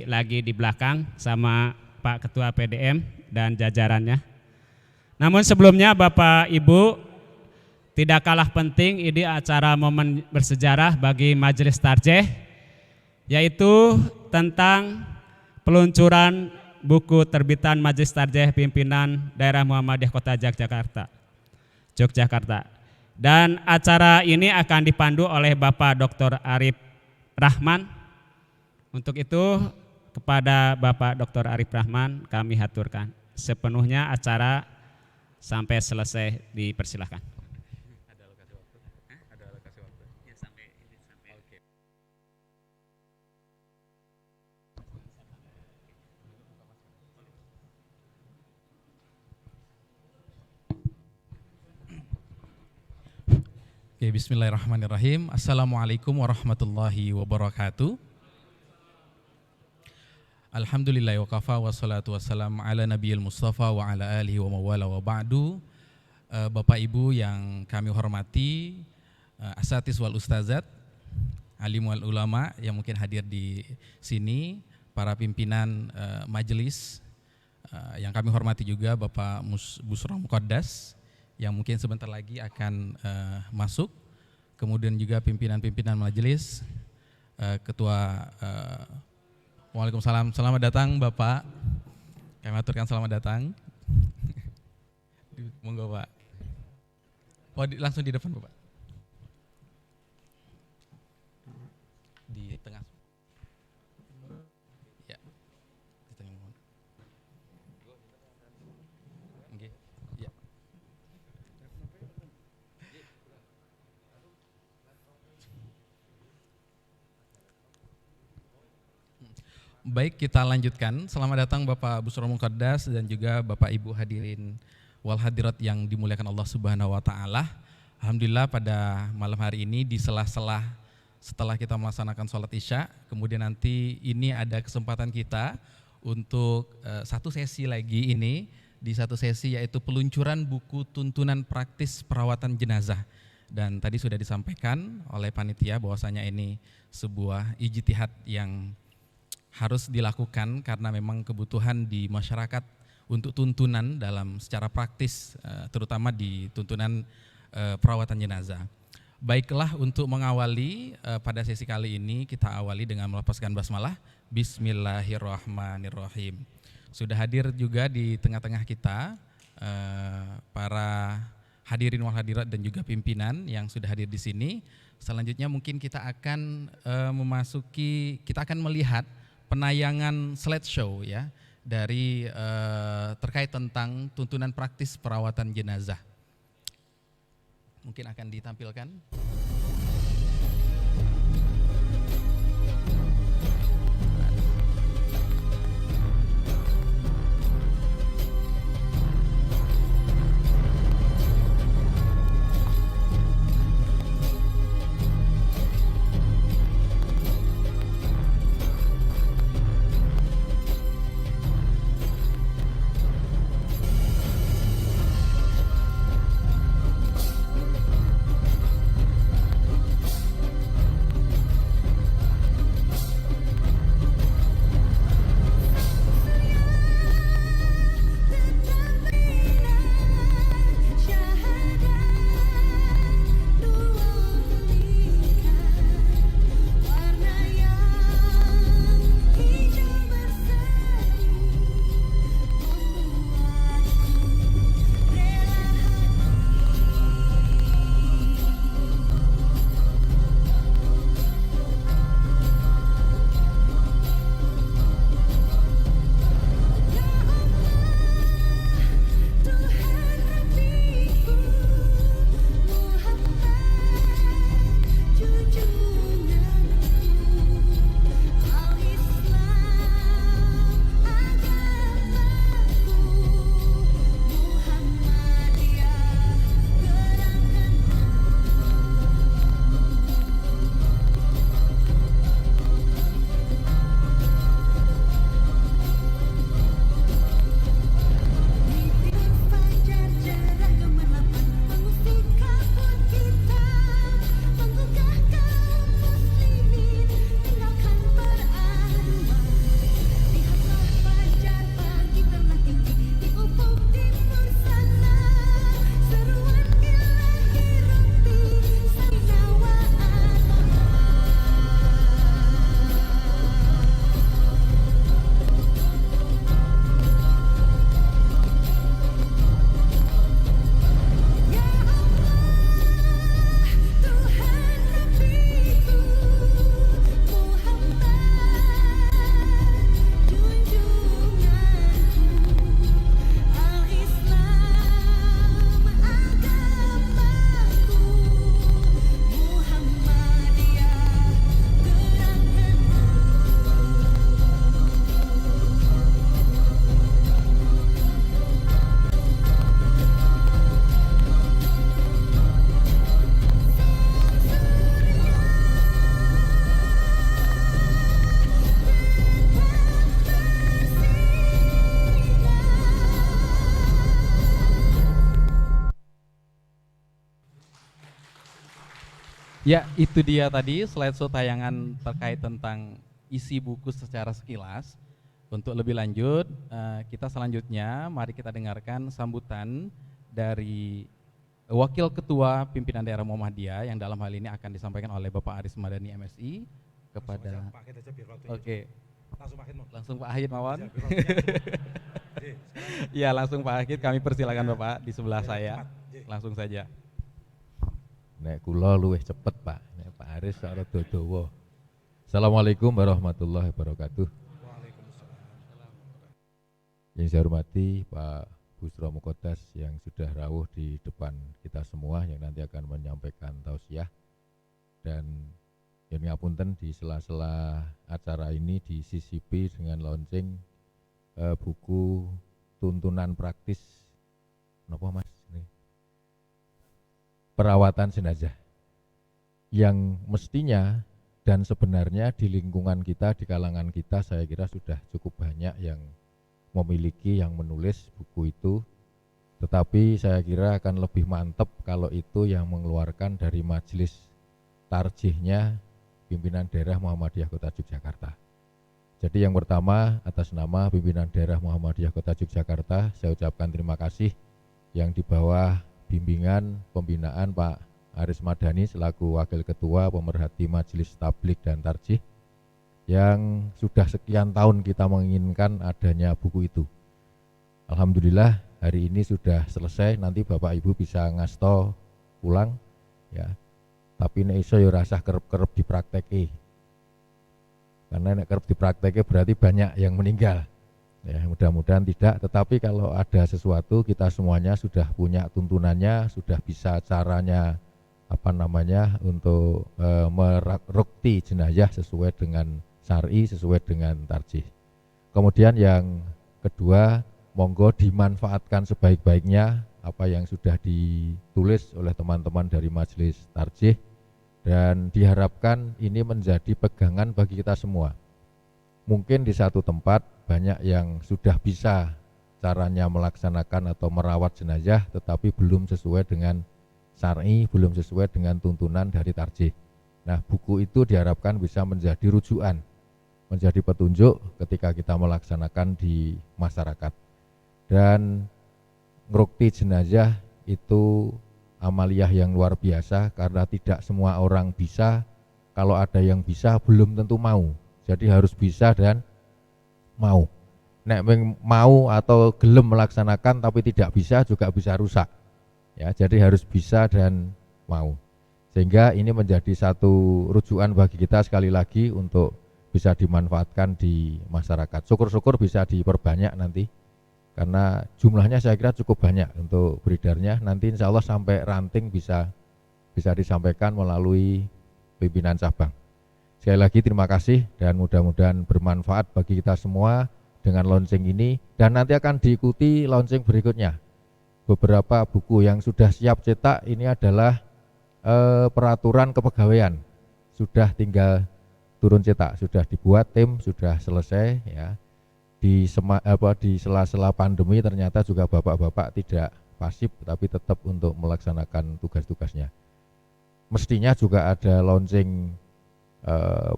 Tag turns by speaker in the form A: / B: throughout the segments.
A: lagi di belakang sama Pak Ketua PDM dan jajarannya. Namun sebelumnya Bapak Ibu, tidak kalah penting ini acara momen bersejarah bagi Majelis Tarjih, yaitu tentang peluncuran buku terbitan Majelis Tarjih Pimpinan Daerah Muhammadiyah Kota Yogyakarta. Dan acara ini akan dipandu oleh Bapak Dr. Arif Rahman. Untuk itu kepada Bapak Dr. Arif Rahman kami haturkan sepenuhnya acara sampai selesai, dipersilahkan. Ada alokasi waktu? Ada alokasi waktu? Ya, sampai. Oke.
B: Oke, bismillahirrahmanirrahim. Assalamualaikum warahmatullahi wabarakatuh. Alhamdulillah wa kafa wassalatu wassalamu ala nabiyil mustafa wa ala alihi wa mawala wa ba'du. Bapak Ibu yang kami hormati, asatiz wal ustazat, alim wal ulama yang mungkin hadir di sini, para pimpinan majelis yang kami hormati juga Bapak Busro Muqaddas yang mungkin sebentar lagi akan masuk, kemudian juga pimpinan-pimpinan majelis, ketua Waalaikumsalam, selamat datang Bapak. Kami aturkan selamat datang. Monggo Pak. Oh, langsung di depan Bapak. Di tengah. Ya. Di tengah mohon. Oke. Ya. Baik, kita lanjutkan. Selamat datang Bapak Busro Muqaddas dan juga Bapak Ibu hadirin wal hadirat yang dimuliakan Allah Subhanahu wa taala. Alhamdulillah pada malam hari ini di sela-sela setelah kita melaksanakan sholat Isya, kemudian nanti ini ada kesempatan kita untuk satu sesi lagi ini, di satu sesi yaitu peluncuran buku tuntunan praktis perawatan jenazah. Dan tadi sudah disampaikan oleh panitia bahwasanya ini sebuah ijtihad yang harus dilakukan karena memang kebutuhan di masyarakat untuk tuntunan dalam secara praktis, terutama di tuntunan perawatan jenazah. Baiklah, untuk mengawali pada sesi kali ini kita awali dengan melafazkan basmalah. Bismillahirrahmanirrahim. Sudah hadir juga di tengah-tengah kita para hadirin wal hadirat dan juga pimpinan yang sudah hadir di sini. Selanjutnya mungkin kita akan kita akan melihat penayangan slideshow ya dari terkait tentang tuntunan praktis perawatan jenazah. Mungkin akan ditampilkan. Ya, itu dia tadi slideshow tayangan terkait tentang isi buku secara sekilas. Untuk lebih lanjut, kita selanjutnya mari kita dengarkan sambutan dari Wakil Ketua Pimpinan Daerah Muhammadiyah yang dalam hal ini akan disampaikan oleh Bapak Aris Madani MSI kepada. Oke. Langsung Pak Ahid mawon. Ya, langsung Pak Ahid, kami persilakan Bapak di sebelah saya. Langsung saja.
C: Nek kula luwih cepet Pak, nek Pak Aris sak rada dawa. Assalamualaikum warahmatullahi wabarakatuh. Yang saya hormati Pak Busro Mukodas yang sudah rawuh di depan kita semua yang nanti akan menyampaikan tausiah, dan yang ngapunten di sela-sela acara ini disisipi dengan launching buku tuntunan praktis napa Mas? Perawatan jenazah yang mestinya dan sebenarnya di lingkungan kita, di kalangan kita, saya kira sudah cukup banyak yang memiliki, yang menulis buku itu, tetapi saya kira akan lebih mantap kalau itu yang mengeluarkan dari majelis tarjihnya pimpinan daerah Muhammadiyah Kota Yogyakarta. Jadi yang pertama, atas nama pimpinan daerah Muhammadiyah Kota Yogyakarta, saya ucapkan terima kasih yang di bawah bimbingan pembinaan Pak Aris Madani selaku Wakil Ketua Pemerhati Majelis Tablik dan Tarjih yang sudah sekian tahun kita menginginkan adanya buku itu. Alhamdulillah hari ini sudah selesai, nanti Bapak Ibu bisa ngasto pulang ya. Tapi nek iso yo rasah kerep-kerep diprakteki. Karena nek kerep diprakteki berarti banyak yang meninggal. Ya, mudah-mudahan tidak, tetapi kalau ada sesuatu kita semuanya sudah punya tuntunannya, sudah bisa caranya untuk merukti jenazah sesuai dengan syar'i, sesuai dengan tarjih. Kemudian yang kedua, monggo dimanfaatkan sebaik-baiknya apa yang sudah ditulis oleh teman-teman dari majelis tarjih, dan diharapkan ini menjadi pegangan bagi kita semua. Mungkin di satu tempat banyak yang sudah bisa caranya melaksanakan atau merawat jenazah tetapi belum sesuai dengan syar'i, belum sesuai dengan tuntunan dari tarjih. Nah, buku itu diharapkan bisa menjadi rujukan, menjadi petunjuk ketika kita melaksanakan di masyarakat. Dan ngrukti jenazah itu amaliyah yang luar biasa karena tidak semua orang bisa. Kalau ada yang bisa belum tentu mau. Jadi harus bisa dan mau. Nek mau atau gelem melaksanakan tapi tidak bisa juga bisa rusak. Ya, jadi harus bisa dan mau. Sehingga ini menjadi satu rujukan bagi kita sekali lagi untuk bisa dimanfaatkan di masyarakat. Syukur-syukur bisa diperbanyak nanti. Karena jumlahnya saya kira cukup banyak untuk beredarnya. Nanti insya Allah sampai ranting bisa disampaikan melalui pimpinan cabang. Sekali lagi terima kasih dan mudah-mudahan bermanfaat bagi kita semua dengan launching ini, dan nanti akan diikuti launching berikutnya. Beberapa buku yang sudah siap cetak ini adalah peraturan kepegawaian, sudah tinggal turun cetak, sudah dibuat tim, sudah selesai ya. Di sela-sela pandemi ternyata juga bapak-bapak tidak pasif tapi tetap untuk melaksanakan tugas-tugasnya. Mestinya juga ada launching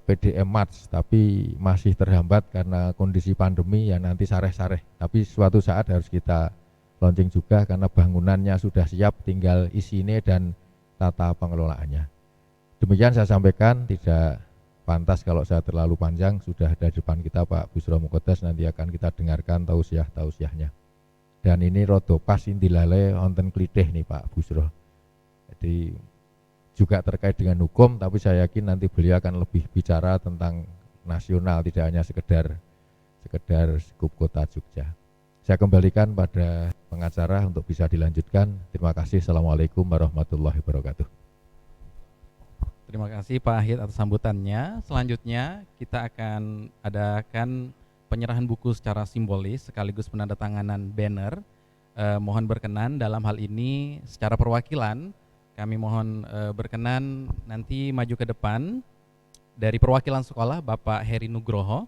C: PDM March tapi masih terhambat karena kondisi pandemi yang nanti sareh-sareh, tapi suatu saat harus kita launching juga karena bangunannya sudah siap, tinggal isinya dan tata pengelolaannya. Demikian saya sampaikan, tidak pantas kalau saya terlalu panjang. Sudah ada di depan kita Pak Busro Mukodas, nanti akan kita dengarkan tausiah-tausiahnya. Dan ini rodo pas indilale onten klitih nih Pak Busro, jadi juga terkait dengan hukum, tapi saya yakin nanti beliau akan lebih bicara tentang nasional, tidak hanya sekedar skup kota Jogja. Saya kembalikan pada pengacara untuk bisa dilanjutkan. Terima kasih. Assalamualaikum warahmatullahi wabarakatuh.
B: Terima kasih Pak Ahid atas sambutannya. Selanjutnya kita akan adakan penyerahan buku secara simbolis sekaligus penandatanganan banner. Mohon berkenan dalam hal ini secara perwakilan kami mohon berkenan nanti maju ke depan dari perwakilan sekolah Bapak Heri Nugroho,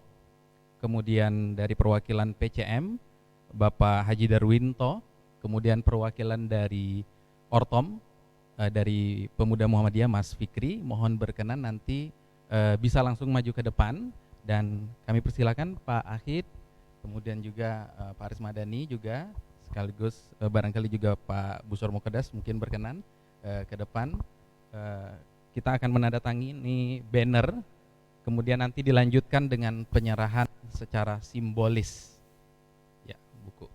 B: kemudian dari perwakilan PCM Bapak Haji Darwinto, kemudian perwakilan dari Ortom dari Pemuda Muhammadiyah Mas Fikri, mohon berkenan nanti bisa langsung maju ke depan, dan kami persilakan Pak Ahid, kemudian juga Pak Aris Madani juga, sekaligus barangkali juga Pak Busur Mukadas mungkin berkenan ke depan. Kita akan menandatangani banner, kemudian nanti dilanjutkan dengan penyerahan secara simbolis. Ya, buku.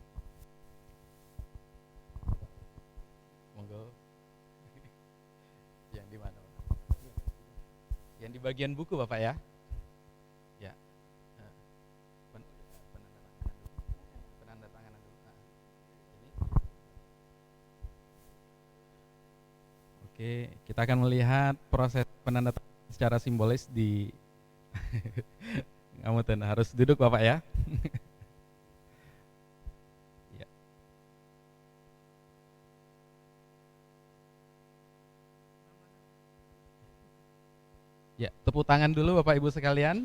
B: Monggo. Yang di mana? Yang di bagian buku Bapak ya. Ya. Penandatanganan dulu. Ini. Oke, kita akan melihat proses penandatanganan secara simbolis di ngamuten, harus duduk Bapak ya. Ya. Ya, tepuk tangan dulu Bapak Ibu sekalian.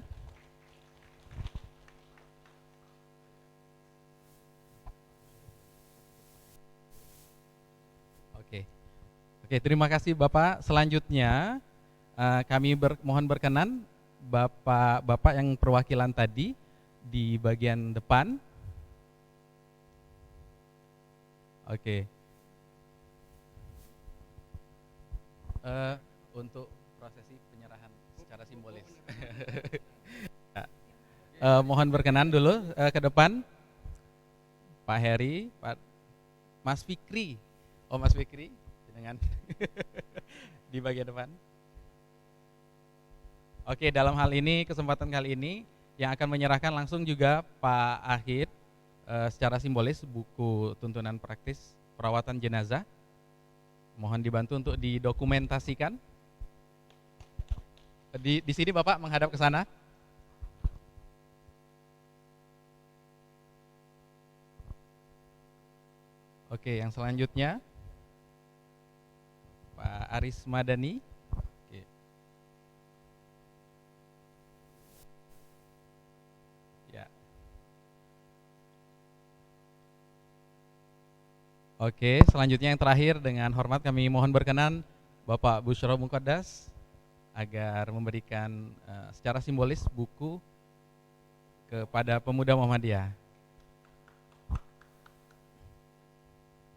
B: Oke. Oke, terima kasih Bapak. Selanjutnya kami mohon berkenan Bapak yang perwakilan tadi di bagian depan. Oke. Untuk prosesi penyerahan secara simbolis. Mohon berkenan dulu ke depan, Pak Heri, Pak Mas Fikri. Oh Mas Fikri, dengan di bagian depan. Oke, dalam hal ini, kesempatan kali ini yang akan menyerahkan langsung juga Pak Ahid secara simbolis buku tuntunan praktis perawatan jenazah. Mohon dibantu untuk didokumentasikan. Di sini Bapak menghadap ke sana. Oke, yang selanjutnya Pak Aris Madani. Oke, selanjutnya yang terakhir dengan hormat kami mohon berkenan Bapak Busro Mukadas agar memberikan secara simbolis buku kepada Pemuda Muhammadiyah.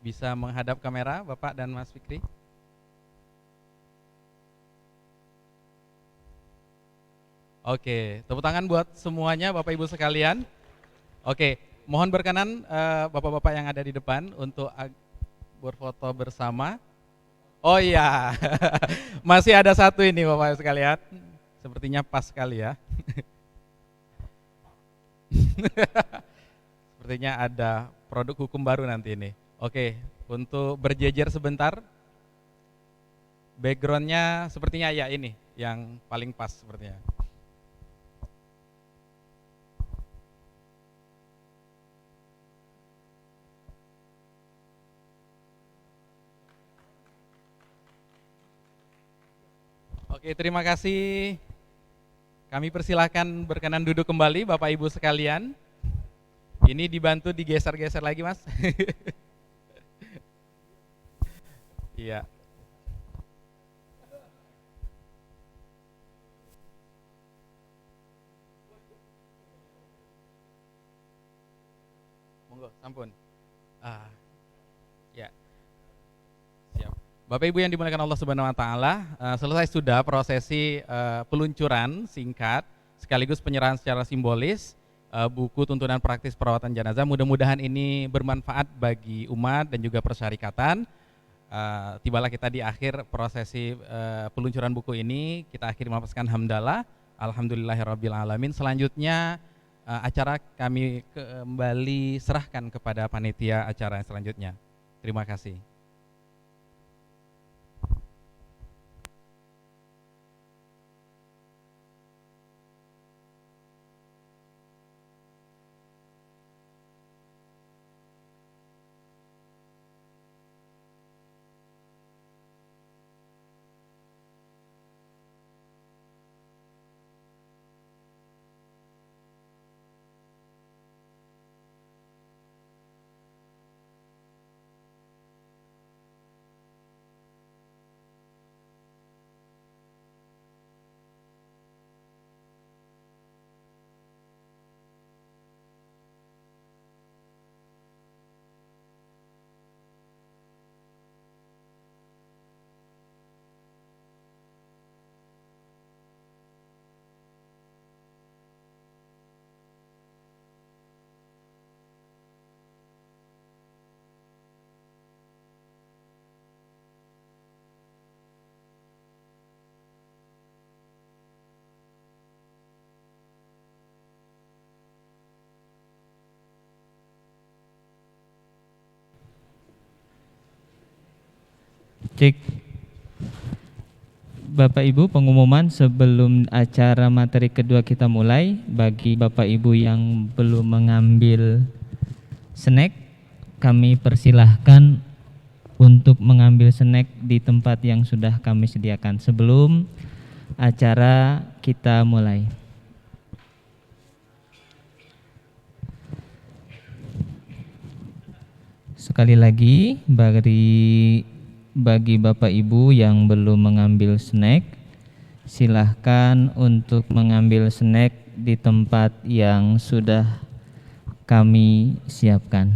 B: Bisa menghadap kamera Bapak dan Mas Fikri. Oke, tepuk tangan buat semuanya Bapak Ibu sekalian. Oke, mohon berkenan Bapak-bapak yang ada di depan untuk berfoto bersama. Oh iya, masih ada satu ini Bapak sekalian. Sepertinya pas sekali ya. Sepertinya ada produk hukum baru nanti ini. Oke, untuk berjejer sebentar. Backgroundnya sepertinya ya ini yang paling pas sepertinya. Oke, terima kasih. Kami persilahkan berkenan duduk kembali Bapak Ibu sekalian. Ini dibantu digeser-geser lagi Mas. Iya. Monggo, sampun. Ya. Siap. Bapak Ibu yang dimuliakan Allah Subhanahu wa taala, selesai sudah prosesi peluncuran singkat sekaligus penyerahan secara simbolis buku tuntunan praktis perawatan jenazah. Mudah-mudahan ini bermanfaat bagi umat dan juga persyarikatan. Tibalah kita di akhir prosesi peluncuran buku ini, kita akhiri melafazkan hamdalah, alhamdulillahirabbil alamin. Selanjutnya acara kami kembali serahkan kepada panitia acara yang selanjutnya. Terima kasih.
D: Cek. Bapak Ibu, pengumuman sebelum acara materi kedua kita mulai. Bagi Bapak Ibu yang belum mengambil snack, kami persilahkan untuk mengambil snack di tempat yang sudah kami sediakan sebelum acara kita mulai. Sekali lagi, bagi Bapak Ibu yang belum mengambil snack, silahkan untuk mengambil snack di tempat yang sudah kami siapkan.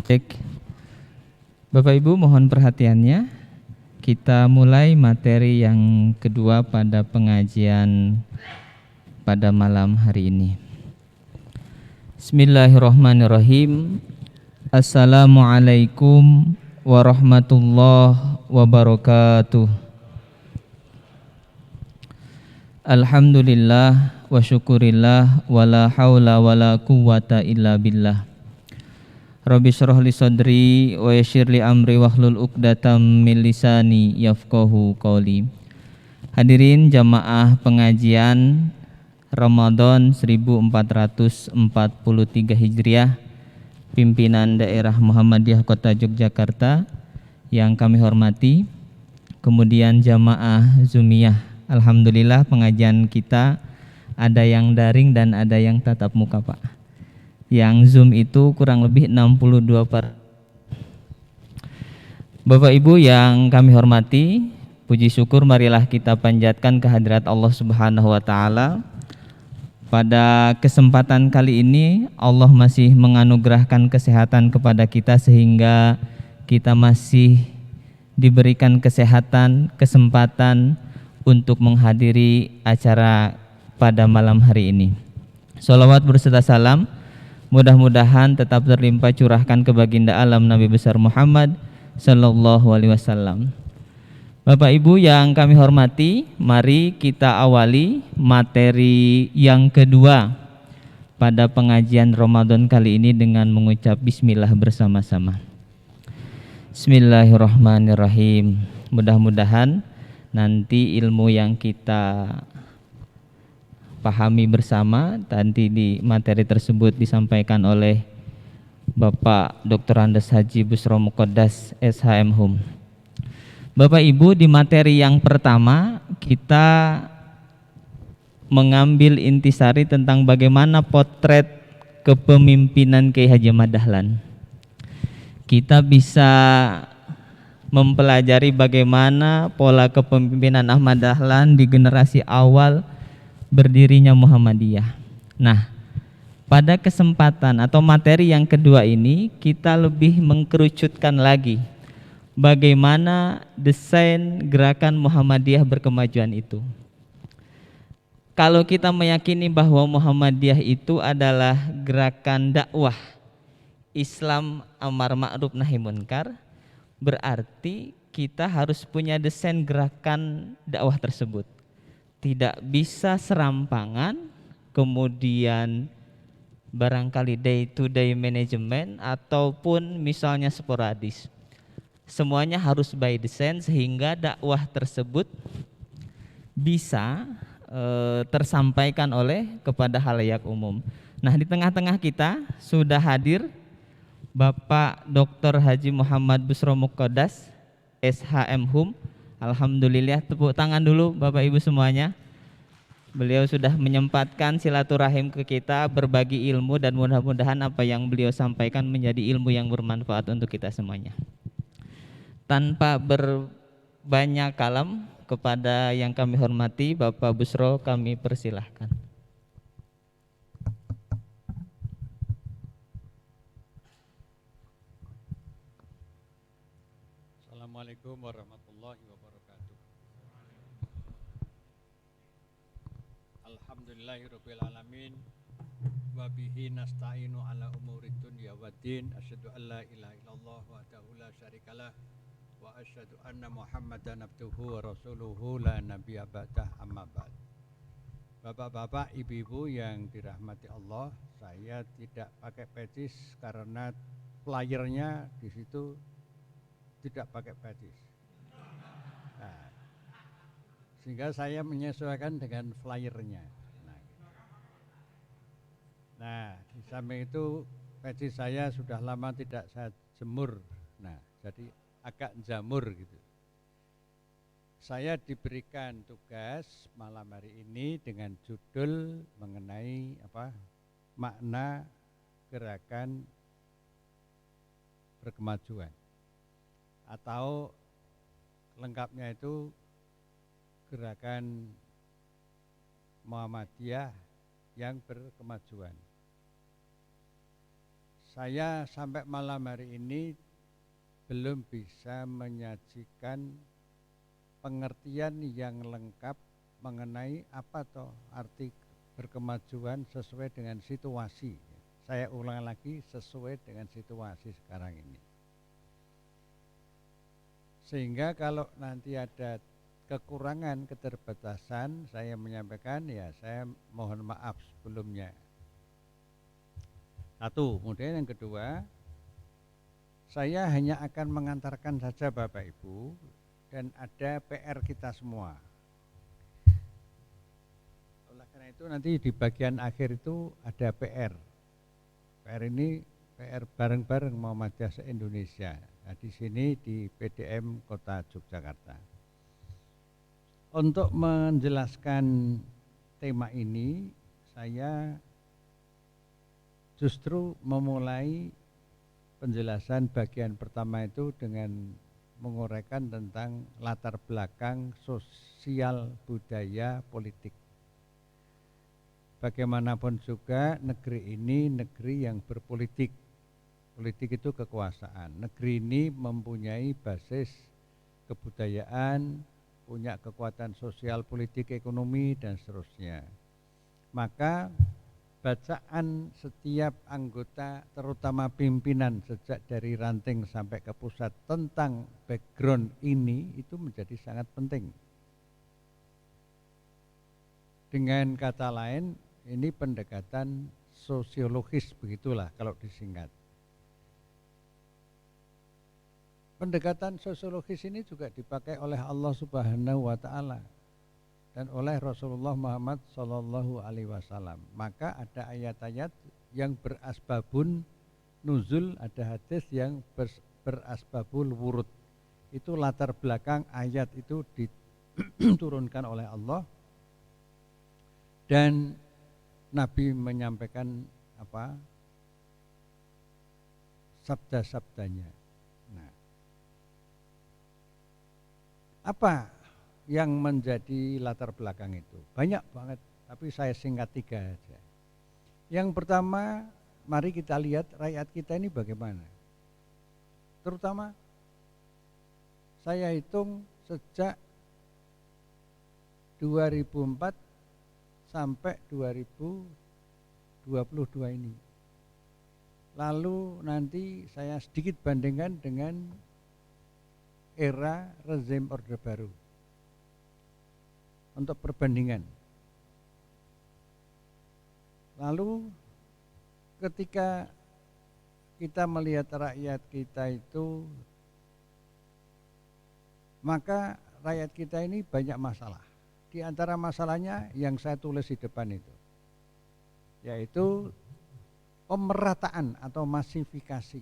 D: Cek. Bapak Ibu mohon perhatiannya. Kita mulai materi yang kedua pada pengajian pada malam hari ini. Bismillahirrahmanirrahim. Assalamualaikum warahmatullahi wabarakatuh. Alhamdulillah wa syukurillah wala haula wala quwwata illa billah. Rabbi syrah li sadri wa yassir li amri wahlul 'uqdatam min lisani yafqahu qawli. Hadirin jamaah pengajian Ramadan 1443 Hijriah, pimpinan daerah Muhammadiyah Kota Yogyakarta yang kami hormati, kemudian jamaah Zumiyah. Alhamdulillah pengajian kita ada yang daring dan ada yang tatap muka, Pak. Yang Zoom itu kurang lebih 62 Bapak Ibu yang kami hormati, puji syukur marilah kita panjatkan kehadirat Allah Subhanahu wa taala. Pada kesempatan kali ini Allah masih menganugerahkan kesehatan kepada kita sehingga kita masih diberikan kesehatan, kesempatan untuk menghadiri acara pada malam hari ini. Sholawat berserta salam mudah-mudahan tetap terlimpah curahkan ke baginda alam Nabi besar Muhammad sallallahu alaihi wasallam. Bapak Ibu yang kami hormati, mari kita awali materi yang kedua pada pengajian Ramadan kali ini dengan mengucap bismillah bersama-sama. Bismillahirrahmanirrahim. Mudah-mudahan nanti ilmu yang kita pahami bersama nanti di materi tersebut disampaikan oleh Bapak Dr. Andes Haji Busro Muqaddas SHM Hum. Bapak Ibu, di materi yang pertama kita mengambil intisari tentang bagaimana potret kepemimpinan Kiai Haji Ahmad Dahlan. Kita bisa mempelajari bagaimana pola kepemimpinan Ahmad Dahlan di generasi awal berdirinya Muhammadiyah. Nah, pada kesempatan atau materi yang kedua ini kita lebih mengkerucutkan lagi bagaimana desain gerakan Muhammadiyah berkemajuan itu. Kalau kita meyakini bahwa Muhammadiyah itu adalah gerakan dakwah Islam amar ma'ruf nahi munkar, berarti kita harus punya desain gerakan dakwah tersebut. Tidak bisa serampangan, kemudian barangkali day to day management ataupun misalnya sporadis. Semuanya harus by design sehingga dakwah tersebut bisa tersampaikan oleh kepada halayak umum. Nah, di tengah-tengah kita sudah hadir Bapak Dr. Haji Muhammad Busro Muqaddas SHM Hum. Alhamdulillah, tepuk tangan dulu Bapak Ibu semuanya. Beliau sudah menyempatkan silaturahim ke kita, berbagi ilmu, dan mudah-mudahan apa yang beliau sampaikan menjadi ilmu yang bermanfaat untuk kita semuanya. Tanpa berbanyak kalam, Kepada yang kami hormati Bapak Busro kami persilahkan.
E: Assalamualaikum warahmatullahi wabarakatuh. Alhamdulillahirabbil alamin wa bihi nasta'inu ala umuri dunya waddin. Asyhadu an la ilaha illallah wahdahu la syarikalah wa asyhadu anna Muhammadan abduhu wa rasuluhu la nabiyya ba'dah, amma ba'd. Bapak-bapak, ibu-ibu yang dirahmati Allah, saya tidak pakai pecis karena flyernya di situ tidak pakai pecis. Nah, sehingga saya menyesuaikan dengan flyernya. Nah, di samping itu pecis saya sudah lama tidak saya jemur. Nah, jadi agak jamur gitu. Saya diberikan tugas malam hari ini dengan judul mengenai makna gerakan berkemajuan, atau lengkapnya itu gerakan Muhammadiyah yang berkemajuan. Saya sampai malam hari ini belum bisa menyajikan pengertian yang lengkap mengenai apa toh arti berkemajuan sesuai dengan situasi. Saya ulang lagi, sesuai dengan situasi sekarang ini. Sehingga kalau nanti ada kekurangan, keterbatasan, saya menyampaikan, ya saya mohon maaf sebelumnya. Satu, kemudian yang kedua, saya hanya akan mengantarkan saja Bapak Ibu, dan ada PR kita semua. Oleh karena itu nanti di bagian akhir itu ada PR. PR ini PR bareng-bareng Muhammadiyah se-Indonesia. Nah, di sini di PDM Kota Yogyakarta. Untuk menjelaskan tema ini, saya justru memulai penjelasan bagian pertama itu dengan menguraikan tentang latar belakang sosial, budaya, politik. Bagaimanapun juga negeri ini negeri yang berpolitik. Politik itu kekuasaan. Negeri ini mempunyai basis kebudayaan, punya kekuatan sosial, politik, ekonomi, dan seterusnya. Maka bacaan setiap anggota, terutama pimpinan sejak dari ranting sampai ke pusat tentang background ini itu menjadi sangat penting. Dengan kata lain, ini pendekatan sosiologis, begitulah kalau disingkat. Pendekatan sosiologis ini juga dipakai oleh Allah Subhanahu wa Ta'ala dan oleh Rasulullah Muhammad Sallallahu Alaihi Wasallam. Maka ada ayat-ayat yang berasbabun nuzul, ada hadis yang berasbabul wurud. Itu latar belakang ayat itu diturunkan oleh Allah dan Nabi menyampaikan sabda-sabdanya. Nah, apa yang menjadi latar belakang itu? Banyak banget, tapi saya singkat 3 aja. Yang pertama, mari kita lihat rakyat kita ini bagaimana. Terutama saya hitung sejak 2004 sampai 2022 ini. Lalu nanti saya sedikit bandingkan dengan era rezim Orde Baru. Untuk perbandingan. Lalu ketika kita melihat rakyat kita itu, maka rakyat kita ini banyak masalah. Di antara masalahnya yang saya tulis di depan itu, yaitu pemerataan atau masifikasi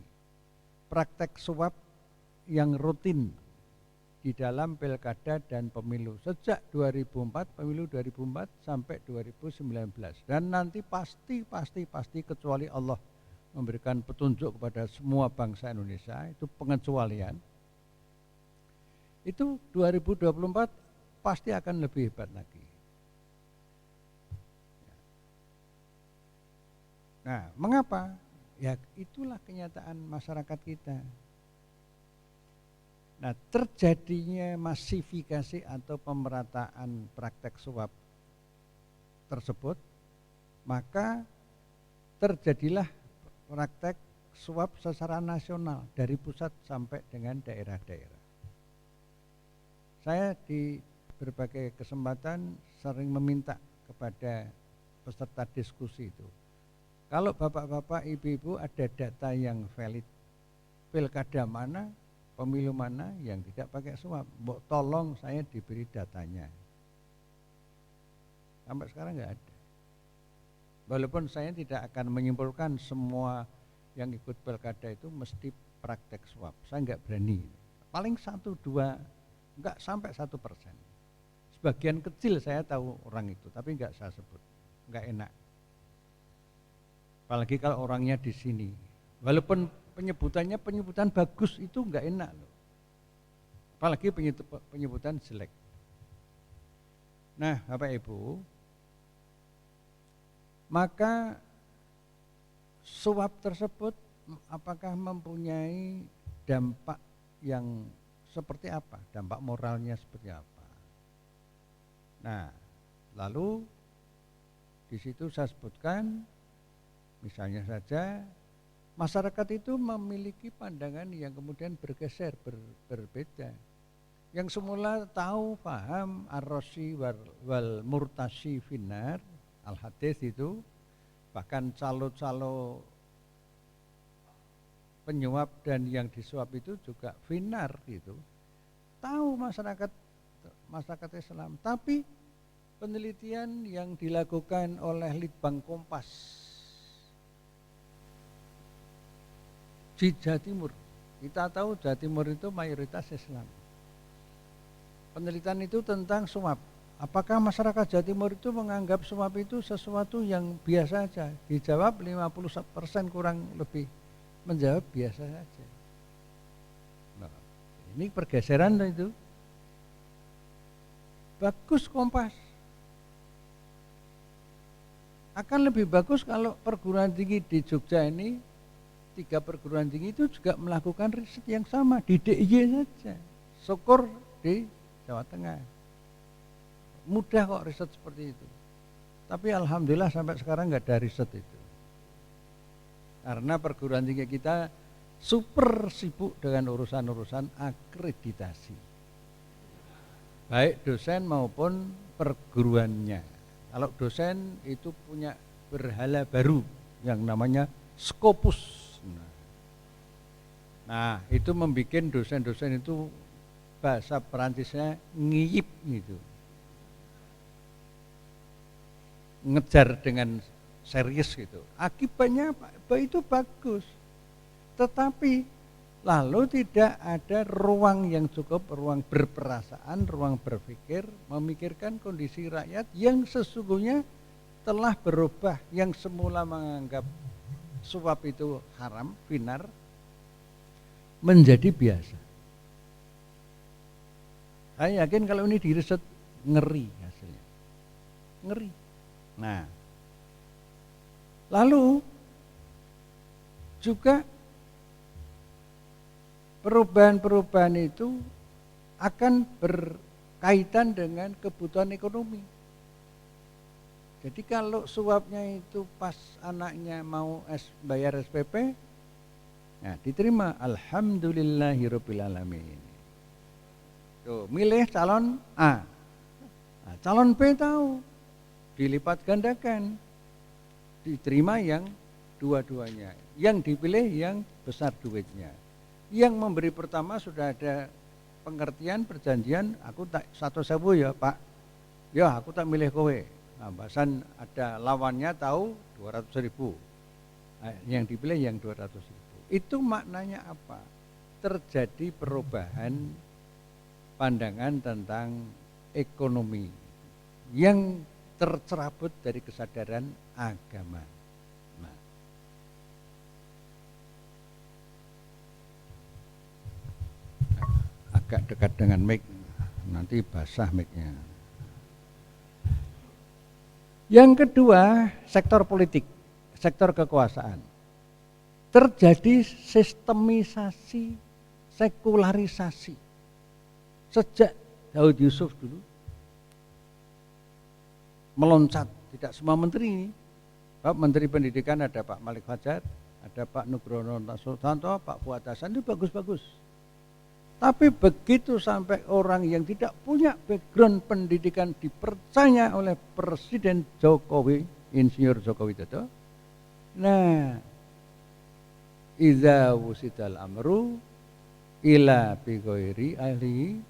E: praktek suap yang rutin di dalam pilkada dan pemilu sejak 2004, pemilu 2004 sampai 2019, dan nanti pasti kecuali Allah memberikan petunjuk kepada semua bangsa Indonesia, itu pengecualian. Itu 2024 pasti akan lebih hebat lagi. Nah, mengapa? Ya itulah kenyataan masyarakat kita. Nah, terjadinya masifikasi atau pemerataan praktek suap tersebut, maka terjadilah praktek suap secara nasional dari pusat sampai dengan daerah-daerah. Saya di berbagai kesempatan sering meminta kepada peserta diskusi itu, kalau bapak-bapak, ibu-ibu ada data yang valid, pilkada mana, pemilu mana yang tidak pakai suap, tolong saya diberi datanya. Sampai sekarang nggak ada. Walaupun saya tidak akan menyimpulkan semua yang ikut pilkada itu mesti praktek suap, saya nggak berani. Paling 1-2, nggak sampai 1%. Sebagian kecil saya tahu orang itu, tapi nggak saya sebut, nggak enak. Apalagi kalau orangnya di sini. Walaupun penyebutan bagus itu nggak enak loh. Apalagi penyebutan jelek. Nah, Bapak Ibu, maka suap tersebut apakah mempunyai dampak yang seperti apa? Dampak moralnya seperti apa? Nah, lalu di situ saya sebutkan, misalnya saja masyarakat itu memiliki pandangan yang kemudian bergeser, berbeda. Yang semula tahu, paham ar-rasi wal murtasi finnar, al-hadis itu, bahkan calo-calo penyuap dan yang disuap itu juga finnar gitu. Tahu masyarakat Islam, tapi penelitian yang dilakukan oleh Litbang Kompas di Jawa Timur, kita tahu Jawa Timur itu mayoritas Islam. Penelitian itu tentang suap. Apakah masyarakat Jawa Timur itu menganggap suap itu sesuatu yang biasa saja? Dijawab 50% kurang lebih menjawab biasa saja. Nah, ini pergeseran itu. Bagus Kompas. Akan lebih bagus kalau perguruan tinggi di Jogja ini, 3 perguruan tinggi itu juga melakukan riset yang sama di DIY saja. Syukur di Jawa Tengah. Mudah kok riset seperti itu. Tapi alhamdulillah sampai sekarang nggak ada riset itu. Karena perguruan tinggi kita super sibuk dengan urusan-urusan akreditasi. Baik dosen maupun perguruannya. Kalau dosen itu punya berhala baru yang namanya Scopus. Nah, itu membuat dosen-dosen itu bahasa Perancisnya ngiyip gitu. Ngejar dengan serius gitu. Akibatnya apa? Itu bagus. Tetapi lalu tidak ada ruang yang cukup, ruang berperasaan, ruang berpikir, memikirkan kondisi rakyat yang sesungguhnya telah berubah, yang semula menganggap suap itu haram, finnar, menjadi biasa. Saya yakin kalau ini diriset ngeri hasilnya. Ngeri. Nah, lalu juga perubahan-perubahan itu akan berkaitan dengan kebutuhan ekonomi. Jadi kalau suapnya itu pas anaknya mau bayar SPP, nah diterima, alhamdulillahirabbil alamin. Tuh, milih calon A. Nah, calon B tahu dilipat gandakan, diterima yang dua-duanya, yang dipilih yang besar duitnya. Yang memberi pertama sudah ada pengertian, perjanjian, aku tak 1.000 ya Pak, ya aku tak milih kowe. Nah, bahasan ada lawannya tahu 200.000, nah, yang dipilih yang 200.000. Itu maknanya apa? Terjadi perubahan pandangan tentang ekonomi yang tercerabut dari kesadaran agama. Nah, agak dekat dengan mic. nanti basah mic-nya. Yang kedua, sektor politik, sektor kekuasaan. Terjadi sistemisasi, sekularisasi. Sejak Daud Yusuf dulu meloncat, tidak semua menteri ini. Pak Menteri Pendidikan ada Pak Malik Fajar, ada Pak Nugroho Sultanto, Pak Fuad Hasan, itu bagus-bagus. Tapi begitu sampai orang yang tidak punya background pendidikan dipercaya oleh Presiden Jokowi, Insinyur Joko Widodo. Nah, idza wusidal amru ila bi ghairi ahli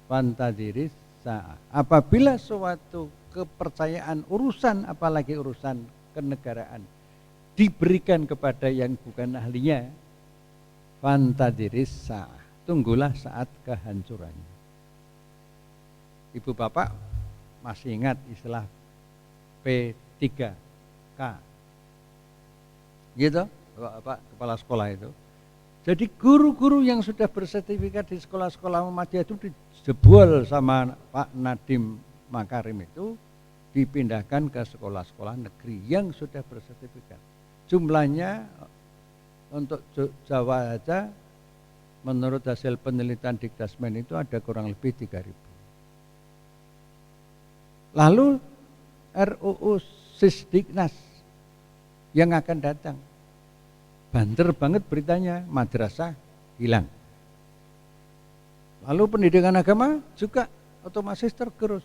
E: fantadiris sa'ah. Apabila suatu kepercayaan urusan, apalagi urusan kenegaraan, diberikan kepada yang bukan ahlinya, fantadiris sa'ah. Tunggulah saat kehancurannya. Ibu bapak masih ingat istilah P3K, gitu Bapak kepala sekolah itu. Jadi guru-guru yang sudah bersertifikat di sekolah-sekolah Muhammadiyah itu dijebol sama Pak Nadiem Makarim itu, dipindahkan ke sekolah-sekolah negeri yang sudah bersertifikat. Jumlahnya untuk Jawa aja menurut hasil penelitian Dikdasmen itu ada kurang lebih 3.000. Lalu RUU Sisdiknas yang akan datang, banter banget beritanya, madrasah hilang. Lalu pendidikan agama juga otomatis tergerus.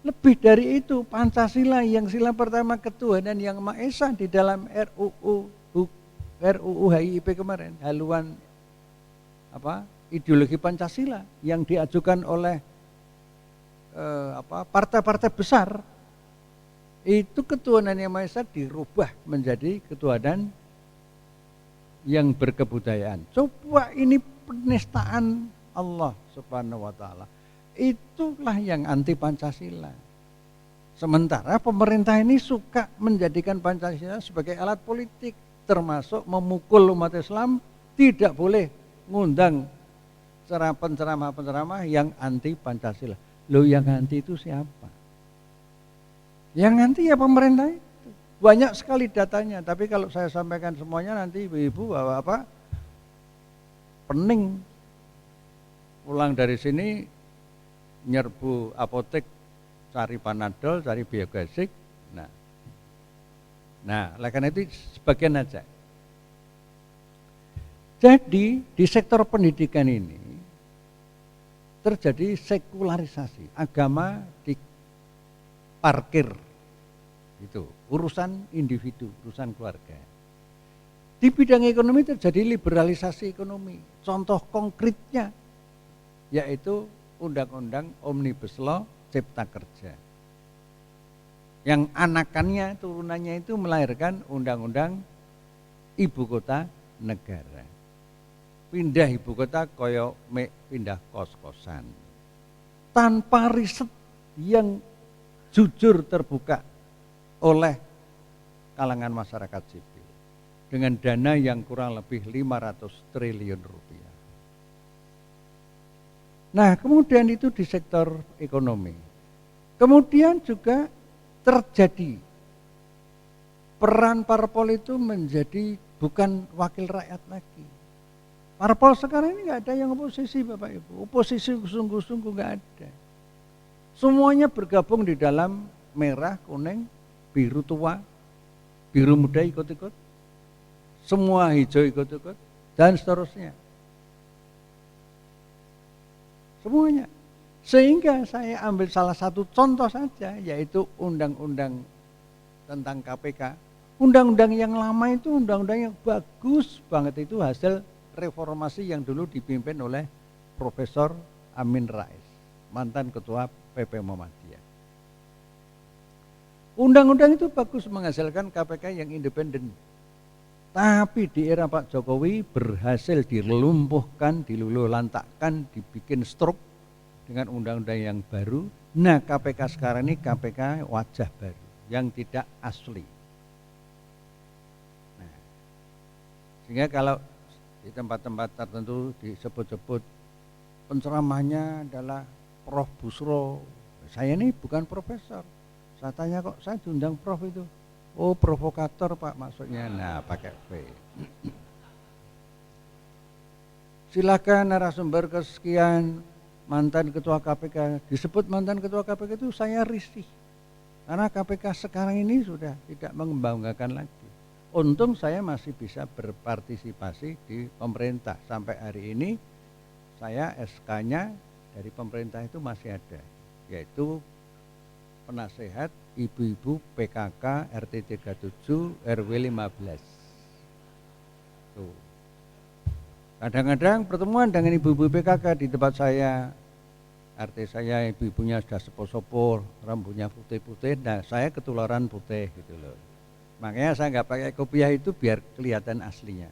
E: Lebih dari itu, Pancasila yang sila pertama ketuhanan yang Maha Esa di dalam RUU HIP kemarin, haluan ideologi Pancasila yang diajukan oleh partai-partai besar, itu ketuhanan yang Maha Esa dirubah menjadi ketuhanan yang berkebudayaan. Coba ini penistaan Allah Subhanahu wa taala. Itulah yang anti Pancasila. Sementara pemerintah ini suka menjadikan Pancasila sebagai alat politik, termasuk memukul umat Islam, tidak boleh ngundang penceramah-penceramah yang anti Pancasila. Loh, yang anti itu siapa? Yang anti ya pemerintah itu. Banyak sekali datanya, tapi kalau saya sampaikan semuanya nanti ibu-ibu bapak pening. Pulang dari sini nyerbu apotek, cari Panadol, cari Biogesik. Nah, oleh karena itu sebagian aja. Jadi di sektor pendidikan ini terjadi sekularisasi, agama diparkir, itu urusan individu, urusan keluarga. Di bidang ekonomi terjadi liberalisasi ekonomi. Contoh konkretnya yaitu Undang-Undang Omnibus Law Cipta Kerja, yang anakannya, turunannya itu melahirkan Undang-Undang Ibu Kota Negara. Pindah ibu kota koyo pindah kos-kosan, tanpa riset yang jujur terbuka oleh kalangan masyarakat sipil, dengan dana yang kurang lebih 500 triliun rupiah. Nah, kemudian itu di sektor ekonomi. Kemudian juga terjadi peran parpol itu menjadi bukan wakil rakyat lagi. Parpol sekarang ini nggak ada yang oposisi, Bapak Ibu. Oposisi sungguh-sungguh nggak ada. Semuanya bergabung di dalam merah, kuning, biru tua, biru muda ikut-ikut, semua hijau ikut-ikut, dan seterusnya. Semuanya. Sehingga saya ambil salah satu contoh saja, yaitu undang-undang tentang KPK. Undang-undang yang lama itu undang-undang yang bagus banget, itu hasil reformasi yang dulu dipimpin oleh Profesor Amin Rais, mantan ketua PP Muhammadiyah. Undang-undang itu bagus, menghasilkan KPK yang independen. Tapi di era Pak Jokowi berhasil dilumpuhkan, diluluhlantakkan, dibikin stroke dengan undang-undang yang baru. Nah, KPK sekarang ini KPK wajah baru yang tidak asli. Nah, sehingga kalau di tempat-tempat tertentu disebut-sebut penceramahnya adalah Prof. Busro. Saya ini bukan profesor. Saya tanya kok saya diundang Prof itu. Oh, provokator Pak maksudnya. Nah, pakai V. Silakan narasumber kesekian mantan ketua KPK. Disebut mantan ketua KPK itu saya risih. Karena KPK sekarang ini sudah tidak mengembangkan lagi. Untung saya masih bisa berpartisipasi di pemerintah. Sampai hari ini saya SK-nya dari pemerintah itu masih ada. Yaitu penasehat ibu-ibu PKK RT 37 RW 15. Tuh. Kadang-kadang pertemuan dengan ibu-ibu PKK di tempat saya, RT saya ibu-ibunya sudah sepo-sepo, rambutnya putih-putih, nah saya ketularan putih gitu loh. Makanya saya nggak pakai kopiah itu biar kelihatan aslinya.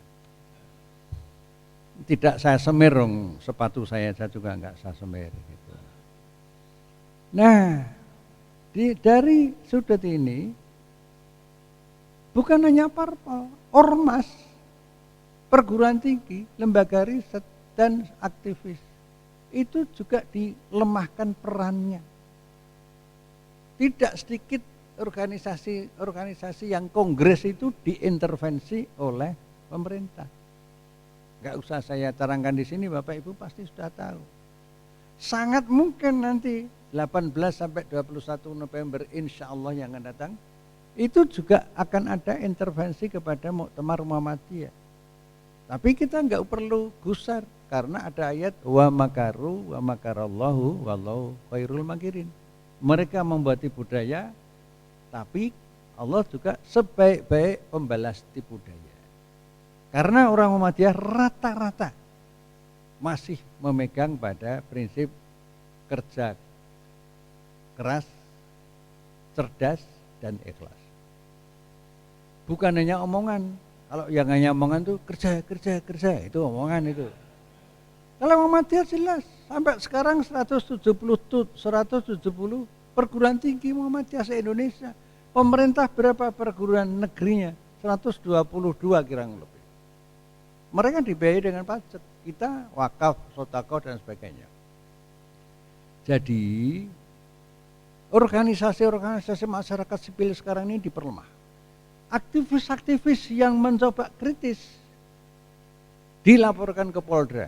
E: Tidak saya semir dong, sepatu saya juga nggak saya semir gitu. Nah, dari sudut ini bukan hanya parpol, ormas, perguruan tinggi, lembaga riset dan aktivis itu juga dilemahkan perannya. Tidak sedikit organisasi yang kongres itu diintervensi oleh pemerintah. Enggak usah saya terangkan di sini, Bapak Ibu pasti sudah tahu. Sangat mungkin nanti 18 sampai 21 November insya Allah yang akan datang itu juga akan ada intervensi kepada Muktamar Muhammadiyah. Tapi kita enggak perlu gusar karena ada ayat wa makaru wa makarallahu wallahu khairul makirin. Mereka membuat tipu daya, tapi Allah juga sebaik-baik pembalas tipu daya. Karena orang Muhammadiyah rata-rata masih memegang pada prinsip kerja keras, cerdas, dan ikhlas. Bukan hanya omongan. Kalau yang hanya omongan itu kerja, itu omongan itu. Kalau Muhammadiyah jelas, sampai sekarang 170 perguruan tinggi Muhammadiyah se-Indonesia. Pemerintah berapa perguruan negerinya? 122 kira-kira lebih. Mereka dibayar dengan pajak, kita wakaf, sodako dan sebagainya. Jadi organisasi masyarakat sipil sekarang ini diperlemah. Aktivis-aktivis yang mencoba kritis dilaporkan ke Polda.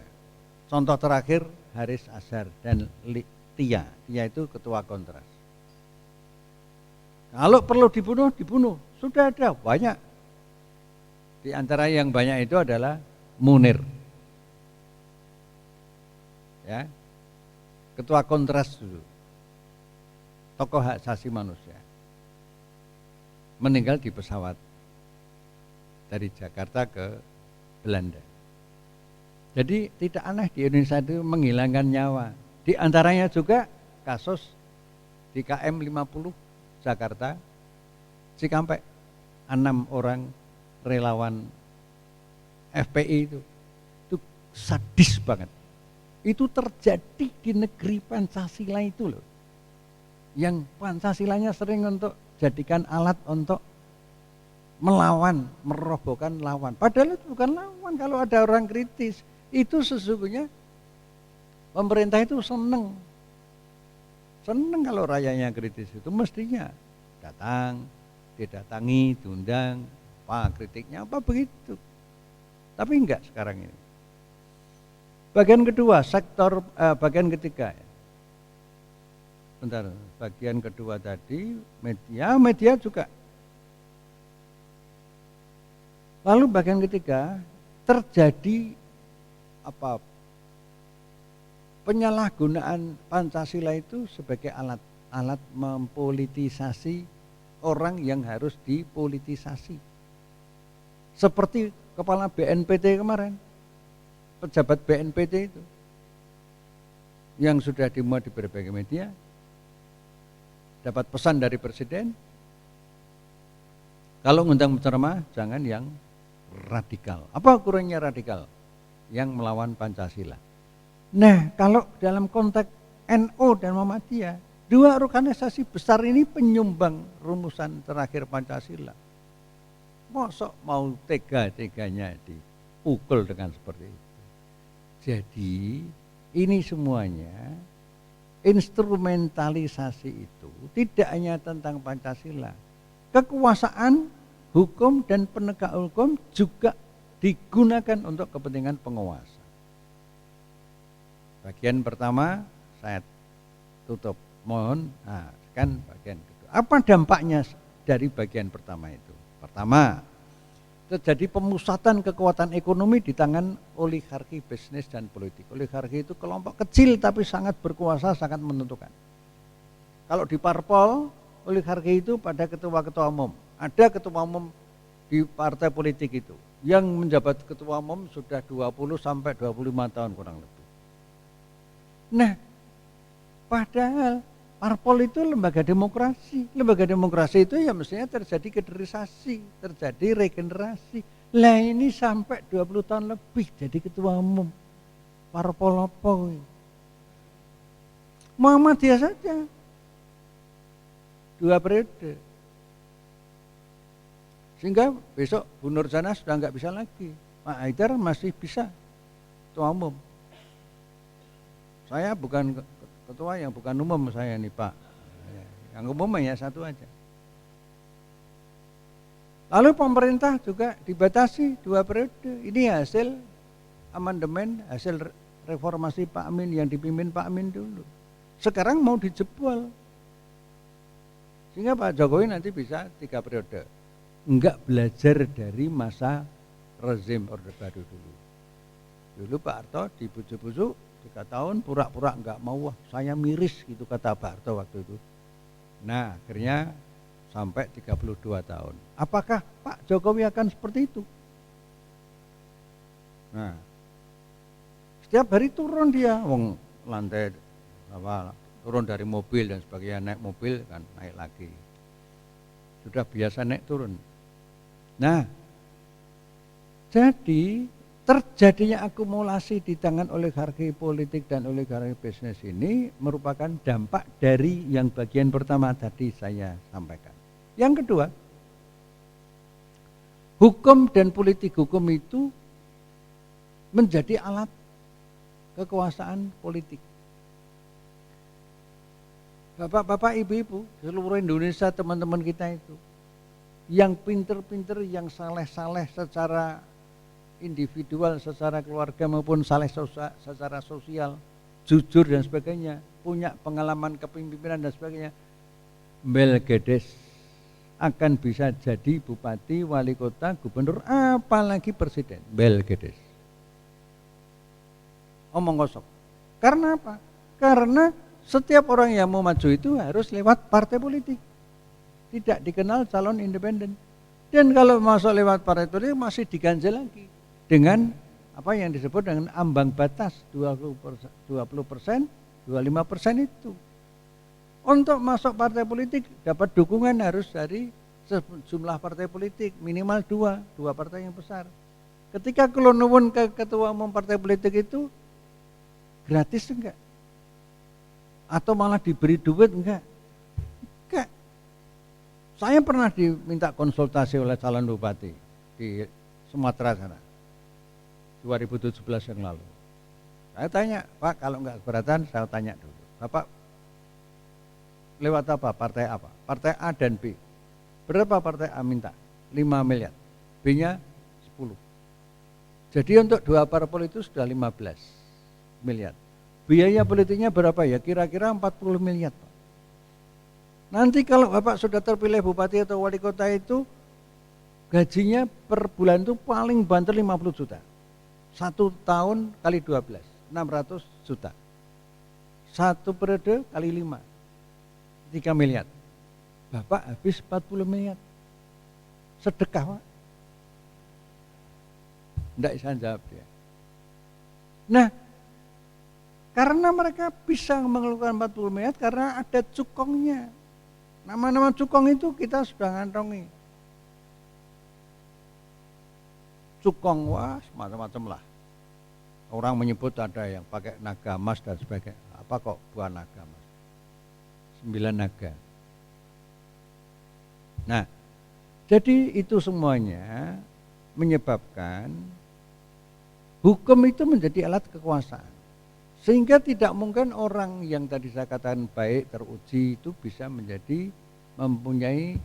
E: Contoh terakhir Haris Azhar dan Tia itu ketua Kontras. Kalau perlu dibunuh. Sudah ada banyak. Di antara yang banyak itu adalah Munir. Ya. Ketua Kontras dulu. Tokoh hak asasi manusia. Meninggal di pesawat dari Jakarta ke Belanda. Jadi tidak aneh di Indonesia itu menghilangkan nyawa. Di antaranya juga kasus di KM 50 Jakarta, Cikampek, 6 orang relawan FPI itu sadis banget. Itu terjadi di negeri Pancasila itu loh. Yang Pancasilanya sering untuk jadikan alat untuk melawan, merobohkan lawan. Padahal itu bukan lawan. Kalau ada orang kritis, itu sesungguhnya pemerintah itu seneng kalau rakyatnya kritis itu mestinya datang, didatangi, diundang, apa kritiknya apa begitu. Tapi enggak sekarang ini. Bagian kedua, bagian ketiga. Bentar, bagian kedua tadi media juga. Lalu bagian ketiga terjadi penyalahgunaan Pancasila itu sebagai alat mempolitisasi orang yang harus dipolitisasi. Seperti kepala BNPT kemarin, pejabat BNPT itu yang sudah dimuat di berbagai media. Dapat pesan dari presiden, kalau ngundang penceramah jangan yang radikal. Apa ukurannya radikal? Yang melawan Pancasila. Nah, kalau dalam konteks NU dan Muhammadiyah, dua organisasi besar ini penyumbang rumusan terakhir Pancasila. Mosok mau tega-teganya dipukul dengan seperti itu. Jadi ini semuanya instrumentalisasi itu tidak hanya tentang Pancasila. Kekuasaan, hukum dan penegak hukum juga digunakan untuk kepentingan penguasa. Bagian pertama saya tutup. Mohon, nah, kan bagian kedua. Apa dampaknya dari bagian pertama itu? Pertama, terjadi pemusatan kekuatan ekonomi di tangan oligarki bisnis dan politik. Oligarki itu kelompok kecil tapi sangat berkuasa, sangat menentukan. Kalau di parpol, oligarki itu pada ketua-ketua umum. Ada ketua umum di partai politik itu yang menjabat ketua umum sudah 20 sampai 25 tahun kurang lebih. Nah, padahal parpol itu lembaga demokrasi. Lembaga demokrasi itu ya mestinya terjadi kaderisasi, terjadi regenerasi. Lah ini sampai 20 tahun lebih jadi ketua umum. Parpol apa? Muhammadiyah saja. 2 periode. Sehingga besok Bu Nurjana sudah enggak bisa lagi. Pak Haidar masih bisa ketua umum. Saya bukan ketua yang bukan umum saya nih Pak. Yang umum ya satu aja. Lalu pemerintah juga dibatasi 2 periode. Ini hasil amandemen, hasil reformasi Pak Amin yang dipimpin Pak Amin dulu. Sekarang mau dijebol. Sehingga Pak Jokowi nanti bisa 3 periode. Enggak belajar dari masa rezim Orde Baru dulu. Dulu Pak Harto dibujuk-bujuk 3 tahun pura-pura enggak mau, wah saya miris gitu kata Pak Harto waktu itu. Nah akhirnya sampai 32 tahun. Apakah Pak Jokowi akan seperti itu? Nah setiap hari turun dia, wong lantai apa, turun dari mobil dan sebagainya, naik mobil kan naik lagi. Sudah biasa naik turun. Nah jadi terjadinya akumulasi di tangan oligarki politik dan oligarki bisnis ini merupakan dampak dari yang bagian pertama tadi saya sampaikan. Yang kedua, hukum dan politik hukum itu menjadi alat kekuasaan politik. Bapak-bapak, ibu-ibu, seluruh Indonesia teman-teman kita itu yang pinter-pinter, yang saleh-saleh secara individual, secara keluarga maupun saleh secara sosial, jujur dan sebagainya, punya pengalaman kepemimpinan dan sebagainya, Melgedes akan bisa jadi bupati, wali kota, gubernur, apalagi presiden. Melgedes. Omong kosong. Karena apa? Karena setiap orang yang mau maju itu harus lewat partai politik. Tidak dikenal calon independen. Dan kalau masuk lewat partai politik masih diganjel lagi dengan apa yang disebut dengan ambang batas 20%, 25% itu. Untuk masuk partai politik dapat dukungan harus dari sejumlah partai politik, minimal dua partai yang besar. Ketika kalau nuwun ke ketua umum partai politik itu gratis enggak? Atau malah diberi duit enggak? Enggak. Saya pernah diminta konsultasi oleh calon bupati di Sumatera sana 2017 yang lalu. Saya tanya, Pak kalau enggak keberatan saya tanya dulu, Bapak lewat apa? Partai apa? Partai A dan B. Berapa partai A minta? 5 miliar. B-nya 10. Jadi untuk 2 parpol itu sudah 15 miliar. Biaya politiknya berapa ya? Kira-kira 40 miliar, Pak. Nanti kalau Bapak sudah terpilih bupati atau wali kota itu gajinya per bulan itu paling banter 50 juta. 1 tahun kali 12, 600 juta. 1 periode kali 5, 3 miliar. Bapak habis 40 miliar. Sedekah, Pak. Enggak bisa jawab dia. Nah, karena mereka bisa mengeluarkan 40 miliar karena ada cukongnya. Nama-nama cukong itu kita sudah ngantongi. Cukong, wah macam-macam lah. Orang menyebut ada yang pakai naga emas dan sebagainya. Apa kok buah naga emas? 9 naga. Nah, jadi itu semuanya menyebabkan hukum itu menjadi alat kekuasaan. Sehingga tidak mungkin orang yang tadi saya katakan baik, teruji itu bisa menjadi mempunyai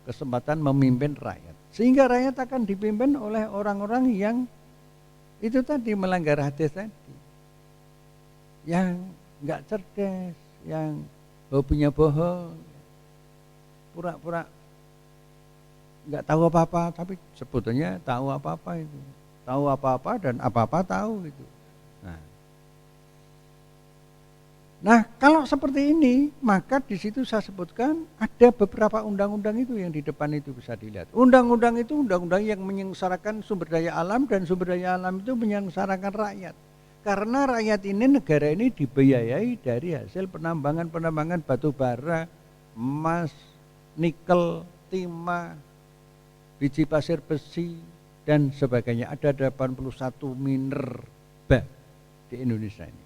E: kesempatan memimpin rakyat. Sehingga rakyat akan dipimpin oleh orang-orang yang itu tadi melanggar hadis tadi. Yang enggak cerdas, yang hobinya bohong, pura-pura enggak tahu apa-apa, tapi sebetulnya tahu apa-apa itu. Tahu apa-apa dan apa-apa tahu itu. Nah, kalau seperti ini, maka di situ saya sebutkan ada beberapa undang-undang itu yang di depan itu bisa dilihat. Undang-undang itu undang-undang yang menyengsarakan sumber daya alam, dan sumber daya alam itu menyengsarakan rakyat. Karena rakyat ini, negara ini dibiayai dari hasil penambangan batu bara, emas, nikel, timah, biji pasir besi, dan sebagainya. Ada 81 minerba di Indonesia ini.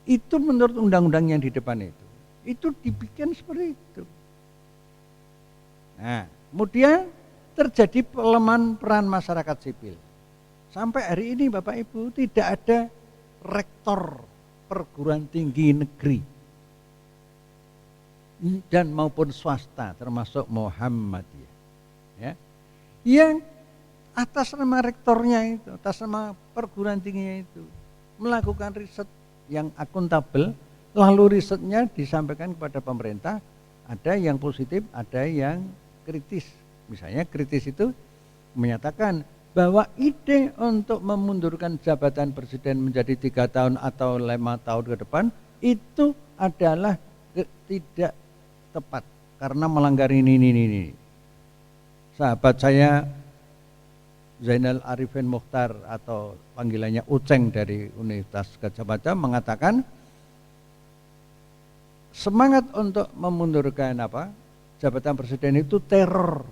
E: Itu menurut undang-undang yang di depan itu dibikin seperti itu. Nah, kemudian terjadi pelemahan peran masyarakat sipil. Sampai hari ini Bapak Ibu tidak ada rektor perguruan tinggi negeri dan maupun swasta termasuk Muhammadiyah, ya, yang atas nama rektornya itu, atas nama perguruan tingginya itu melakukan riset yang akuntabel, lalu risetnya disampaikan kepada pemerintah. Ada yang positif, ada yang kritis. Misalnya kritis itu menyatakan bahwa ide untuk memundurkan jabatan presiden menjadi 3 tahun atau 5 tahun ke depan itu adalah tidak tepat karena melanggar ini. Sahabat saya Zainal Arifin Mukhtar atau panggilannya Uceng dari Universitas Gadjah Mada mengatakan semangat untuk memundurkan jabatan presiden itu teror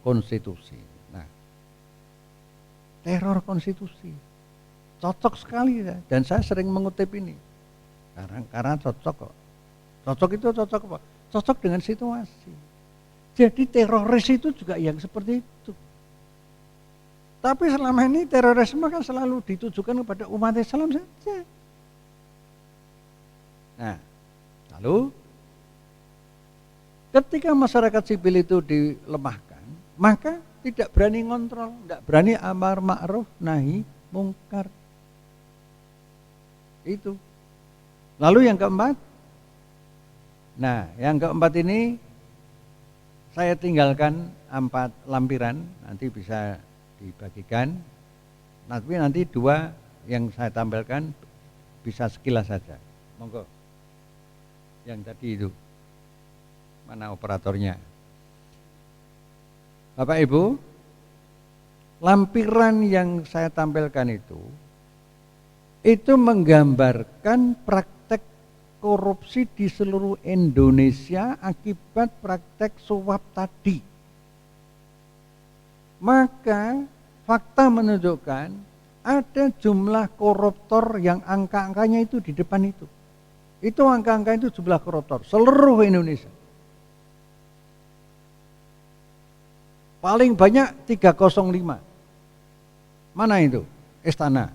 E: konstitusi. Nah, teror konstitusi cocok sekali ya, dan saya sering mengutip ini karena cocok kok. Cocok itu cocok apa? Cocok dengan situasi. Jadi teroris itu juga yang seperti itu. Tapi selama ini terorisme kan selalu ditujukan kepada umat Islam saja. Nah, lalu ketika masyarakat sipil itu dilemahkan, maka tidak berani ngontrol, tidak berani amar ma'ruf nahi mungkar. Itu. Lalu yang keempat, ini saya tinggalkan 4 lampiran, nanti bisa dibagikan. Nanti 2 yang saya tampilkan bisa sekilas saja. Monggo. Yang tadi itu. Mana operatornya? Bapak Ibu, lampiran yang saya tampilkan itu menggambarkan praktek korupsi di seluruh Indonesia akibat praktek suap tadi. Maka fakta menunjukkan ada jumlah koruptor yang angka-angkanya itu di depan itu. Itu angka-angka itu jumlah koruptor seluruh Indonesia. Paling banyak 305. Mana itu? Istana.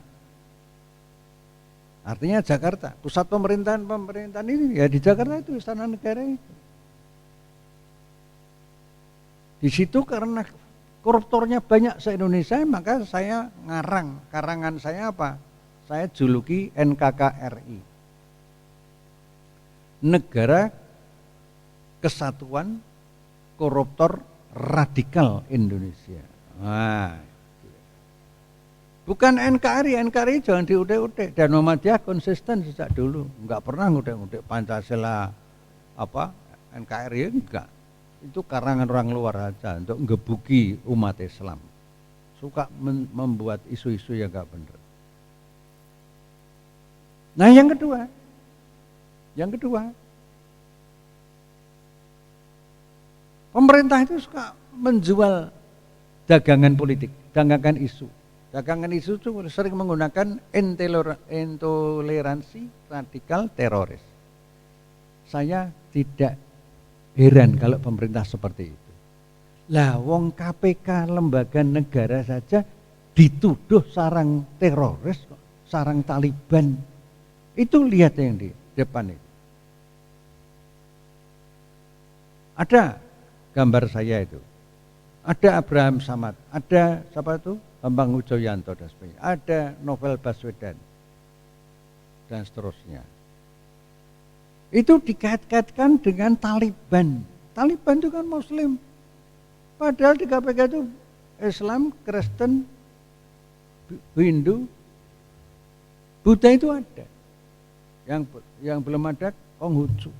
E: Artinya Jakarta. Pusat pemerintahan ini ya di Jakarta itu, Istana Negara itu. Di situ karena koruptornya banyak se-Indonesia, maka saya karangan saya apa? Saya juluki NKKRI. Negara Kesatuan Koruptor Radikal Indonesia. Nah, bukan NKRI jangan diudik-udik. Dan Muhammadiyah konsisten sejak dulu, enggak pernah ngudek-ngudek Pancasila NKRI enggak. Itu karangan orang luar aja untuk ngebuki umat Islam. Suka membuat isu-isu yang enggak benar. Nah, yang kedua, pemerintah itu suka menjual dagangan politik, dagangan isu. Dagangan isu itu sering menggunakan intoleransi radikal teroris. Saya tidak heran kalau pemerintah seperti itu. Lah wong KPK lembaga negara saja dituduh sarang teroris, sarang Taliban. Itu lihat yang di depan itu. Ada gambar saya itu. Ada Abraham Samad, ada siapa itu? Bambang Wijoyanto dan sebagainya. Ada Novel Baswedan dan seterusnya. Itu dikait-kaitkan dengan Taliban. Taliban itu kan Muslim. Padahal di KPK itu Islam, Kristen, Hindu, Buddha itu ada. Yang belum ada Konghucu.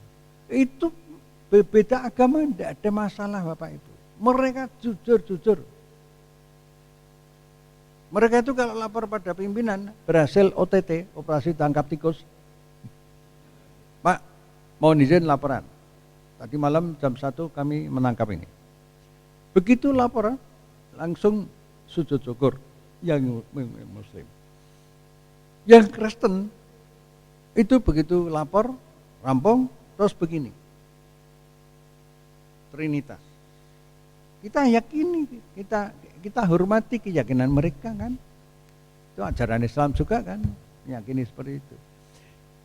E: Itu beda agama, tidak ada masalah Bapak Ibu. Mereka jujur. Mereka itu kalau lapor pada pimpinan berhasil OTT, operasi tangkap tikus. Pak, mohon izin laporan. Tadi malam jam 1 kami menangkap ini. Begitu laporan, langsung sujud syukur yang Muslim. Yang Kristen itu begitu lapor, rampung, terus begini. Trinitas. Kita yakini, kita hormati keyakinan mereka kan. Itu ajaran Islam juga kan, meyakini seperti itu.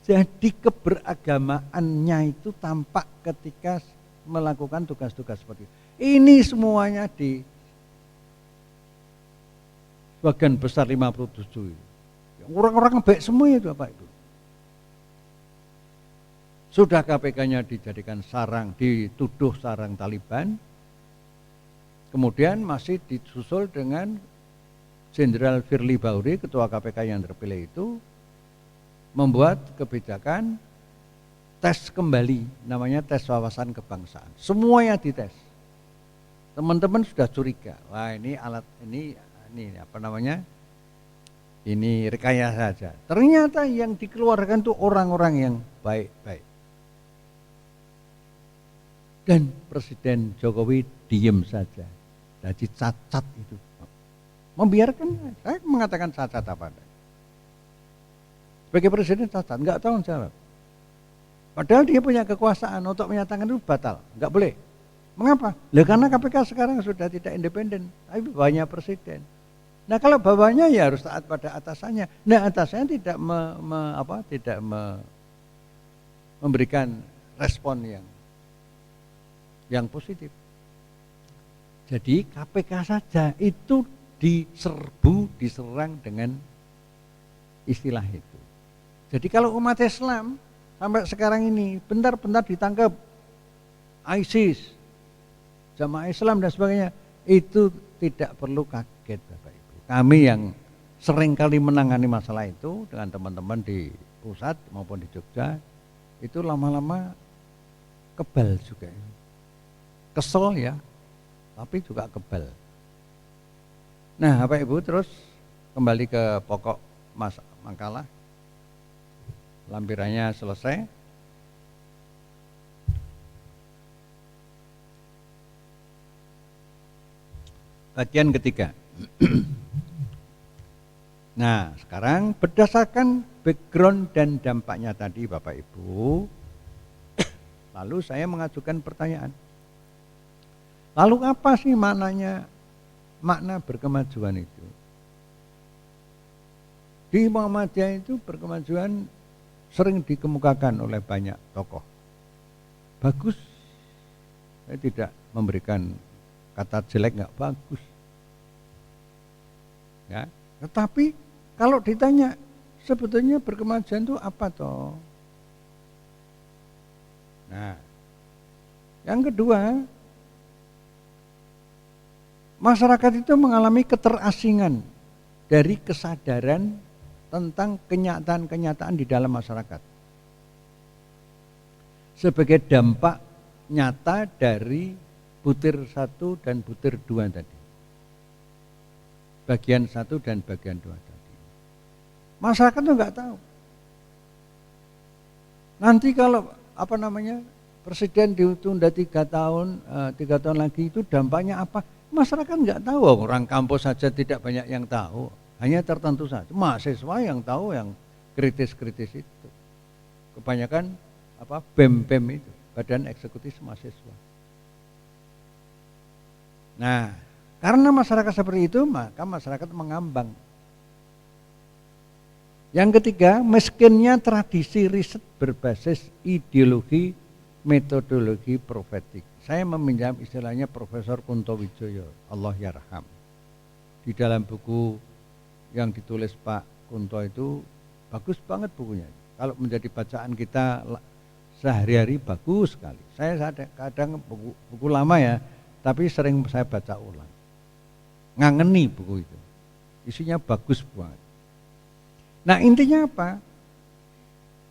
E: Jadi keberagamaannya itu tampak ketika melakukan tugas-tugas seperti itu. Ini semuanya di bagian besar 57. Orang-orang baik semua itu Bapak Ibu. Sudah KPK-nya dijadikan sarang, dituduh sarang Taliban. Kemudian masih disusul dengan Jenderal Firly Bahuri, ketua KPK yang terpilih itu, membuat kebijakan tes kembali, namanya tes wawasan kebangsaan. Semuanya dites. Teman-teman sudah curiga, wah ini alat, ini apa namanya, ini rekayasa saja. Ternyata yang dikeluarkan itu orang-orang yang baik-baik. Dan Presiden Jokowi diem saja. Jadi cacat itu. Membiarkan, saya mengatakan cacat apa adanya. Sebagai presiden cacat, enggak tahu jawab. Padahal dia punya kekuasaan untuk menyatakan itu batal, enggak boleh. Mengapa? Karena KPK sekarang sudah tidak independen, tapi bawahnya presiden. Nah kalau bawahnya ya harus taat pada atasannya. Nah atasannya tidak memberikan respon yang positif. Jadi KPK saja itu diserang dengan istilah itu. Jadi kalau umat Islam sampai sekarang ini bentar-bentar ditangkap ISIS, jamaah Islam dan sebagainya, itu tidak perlu kaget Bapak Ibu. Kami yang sering kali menangani masalah itu dengan teman-teman di pusat maupun di Jogja, itu lama-lama kebal juga. Kesel ya, tapi juga kebal. Nah Bapak Ibu, terus kembali ke pokok makalah. Lampirannya selesai. Bagian ketiga. Nah sekarang berdasarkan background dan dampaknya tadi Bapak Ibu, lalu saya mengajukan pertanyaan. Lalu apa sih makna berkemajuan itu? Di Muhammadiyah itu berkemajuan sering dikemukakan oleh banyak tokoh. Bagus, saya tidak memberikan kata jelek, nggak bagus. Ya, tetapi kalau ditanya sebetulnya berkemajuan itu apa toh? Nah, yang kedua, masyarakat itu mengalami keterasingan dari kesadaran tentang kenyataan-kenyataan di dalam masyarakat sebagai dampak nyata dari butir 1 dan butir 2 tadi, bagian 1 dan bagian 2 tadi. Masyarakat itu nggak tahu. Nanti kalau presiden ditunda 3 tahun, 3 tahun lagi itu dampaknya apa? Masyarakat nggak tahu, orang kampus saja tidak banyak yang tahu, hanya tertentu saja. Mahasiswa yang tahu, yang kritis-kritis itu. Kebanyakan BEM itu, Badan Eksekutif Mahasiswa. Nah, Karena masyarakat seperti itu, maka masyarakat mengambang. Yang ketiga, miskinnya tradisi riset berbasis ideologi metodologi profetik. Saya meminjam istilahnya Profesor Kunto Wijoyo, Allah yarham. Di dalam buku yang ditulis Pak Kunto itu bagus banget bukunya. Kalau menjadi bacaan kita sehari-hari bagus sekali. Saya kadang buku lama ya, tapi sering saya baca ulang. Ngangeni buku itu. Isinya bagus banget. Nah, intinya apa?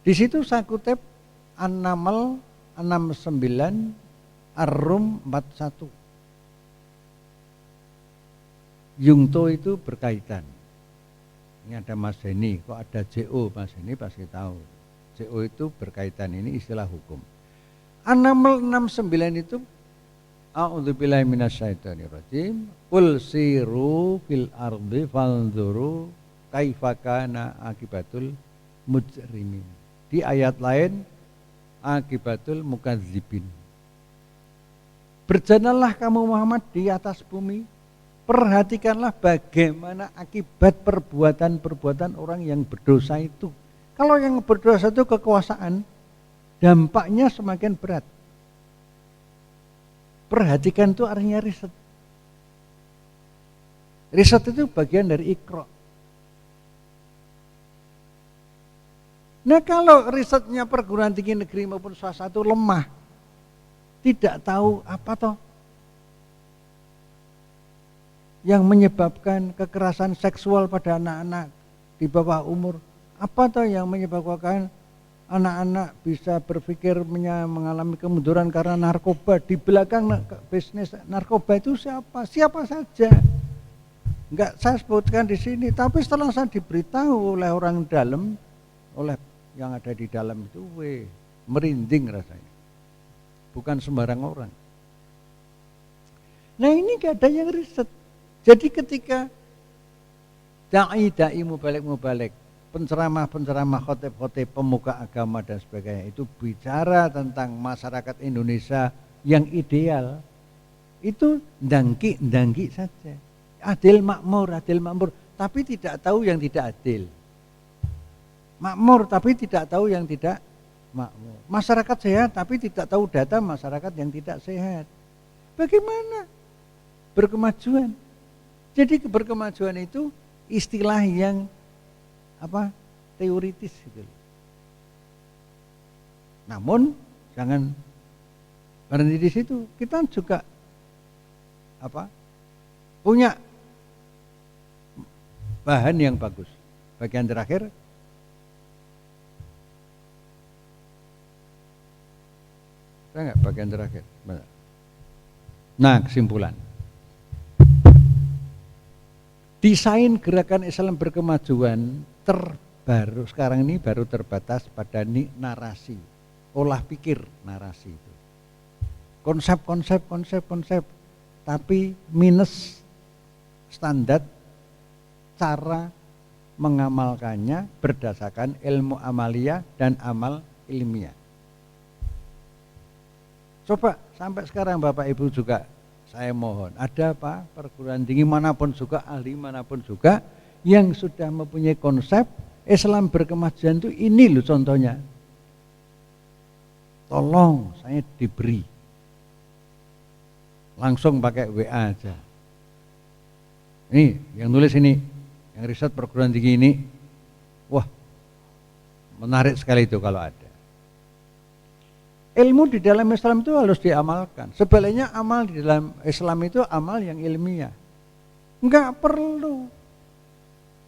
E: Di situ saya kutip An-Naml 69 Ar-Rum 41. Yungto itu berkaitan. Ini ada Mas Heni, kok ada JO, Mas Heni pasti tahu. JO itu berkaitan, ini istilah hukum. An-Naml 69 itu a'udzubillahi minasyaitonirrajim. Qul siru fil ardi fanzuru kaifa kana akibatul mujrimin. Di ayat lain akibatul mukadzibin. Berjalanlah kamu Muhammad di atas bumi, perhatikanlah bagaimana akibat perbuatan-perbuatan orang yang berdosa itu. Kalau yang berdosa itu kekuasaan, dampaknya semakin berat. Perhatikan itu artinya riset. Riset itu bagian dari Iqra. Nah, kalau risetnya perguruan tinggi negeri maupun swasta itu lemah, tidak tahu apa toh yang menyebabkan kekerasan seksual pada anak-anak di bawah umur, apa toh yang menyebabkan anak-anak bisa berpikir mengalami kemunduran karena narkoba. Di belakang bisnis narkoba itu siapa? Siapa saja. Enggak saya sebutkan di sini, tapi setelah saya diberitahu oleh orang dalam, oleh yang ada di dalam itu, merinding rasanya. Bukan sembarang orang. Nah, ini gak ada yang riset. Jadi ketika dai mubalik, penceramah-penceramah, khotib-khotib, pemuka agama dan sebagainya itu bicara tentang masyarakat Indonesia yang ideal, itu dangki saja. Adil makmur, tapi tidak tahu yang tidak adil. Makmur tapi tidak tahu yang tidak makmur. Masyarakat sehat tapi tidak tahu data masyarakat yang tidak sehat. Bagaimana berkemajuan? Jadi berkemajuan itu istilah yang teoritis gitu. Namun jangan berhenti di situ. Kita juga punya bahan yang bagus. Bagian terakhir, enggak bagian terakhir. Nah, kesimpulan. Desain gerakan Islam berkemajuan terbaru sekarang ini baru terbatas pada narasi, olah pikir narasi itu. Konsep, tapi minus standar cara mengamalkannya berdasarkan ilmu amalia dan amal ilmiah. Coba sampai sekarang Bapak Ibu juga saya mohon, ada perguruan tinggi manapun juga, ahli manapun juga yang sudah mempunyai konsep Islam berkemajuan itu ini loh contohnya. Tolong saya diberi. Langsung pakai WA aja. Ini yang nulis ini, yang riset perguruan tinggi ini, wah menarik sekali itu kalau ada. Ilmu di dalam Islam itu harus diamalkan. Sebaliknya amal di dalam Islam itu amal yang ilmiah. Enggak perlu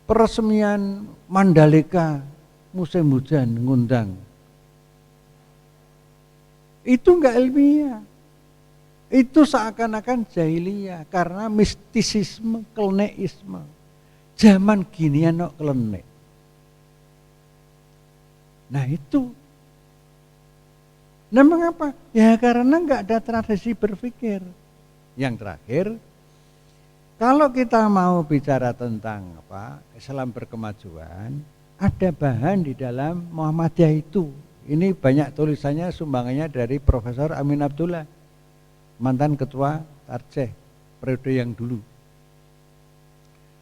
E: peresmian Mandalika musim hujan ngundang. Itu enggak ilmiah. Itu seakan-akan jahiliyah karena mistisisme, kleneisme. Zaman ginian kok klenek. Nah itu. Nah mengapa? Ya karena enggak ada tradisi berpikir. Yang terakhir, kalau kita mau bicara tentang Islam berkemajuan, ada bahan di dalam Muhammadiyah itu. Ini banyak tulisannya sumbangannya dari Profesor Amin Abdullah, mantan ketua Tarjeh periode yang dulu.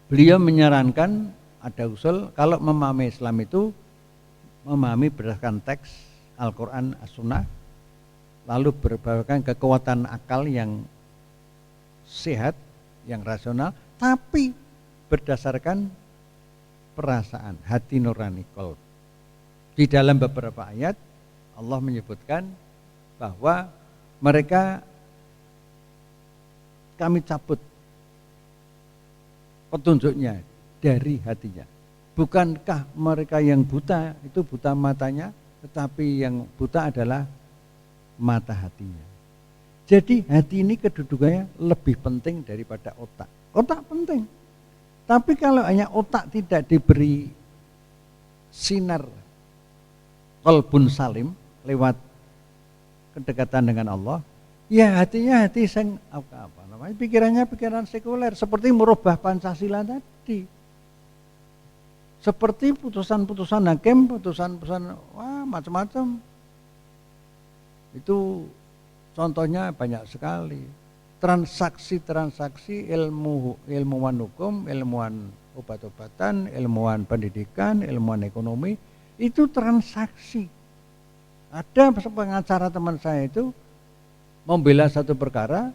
E: beliau menyarankan ada usul kalau memahami Islam itu memahami berdasarkan teks Al-Quran, As-Sunnah, lalu berdasarkan kekuatan akal yang sehat, yang rasional, tapi berdasarkan perasaan, hati nurani, qalb. Di dalam beberapa ayat Allah menyebutkan bahwa mereka kami cabut petunjuknya dari hatinya. Bukankah mereka yang buta itu buta matanya, tetapi yang buta adalah mata hatinya. Jadi hati ini kedudukannya lebih penting daripada otak. Otak penting, tapi kalau hanya otak tidak diberi sinar qalbun salim lewat kedekatan dengan Allah, ya hatinya hati apa namanya, pikirannya pikiran sekuler, seperti merubah Pancasila tadi, seperti putusan-putusan hakim, putusan-putusan macam-macam. Itu contohnya banyak sekali. Transaksi-transaksi ilmuwan hukum, ilmuwan obat-obatan, ilmuwan pendidikan, ilmuwan ekonomi, itu transaksi. Ada pengacara teman saya itu membela satu perkara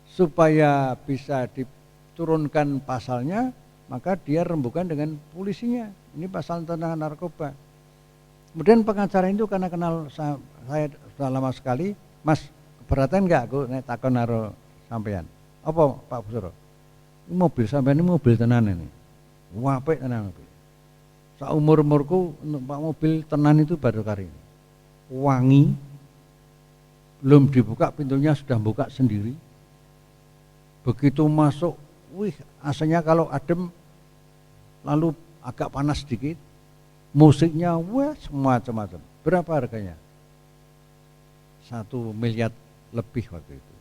E: supaya bisa diturunkan pasalnya, maka dia rembukan dengan polisinya. Ini pasal tentang narkoba. Kemudian pengacara itu karena kenal saya sudah lama sekali, Mas, keberatan enggak aku nek takon karo sampean? Apa Pak Busro? Mobil sampean ini mobil tenan ini. Apik tenan mobil. Saumur-umurku untuk Pak mobil tenan itu baru kali ini. Wangi, belum dibuka pintunya sudah buka sendiri. Begitu masuk, wih, aslinya kalau adem lalu agak panas sedikit, musiknya wah semacam-macam. Berapa harganya? 1 miliar lebih waktu itu.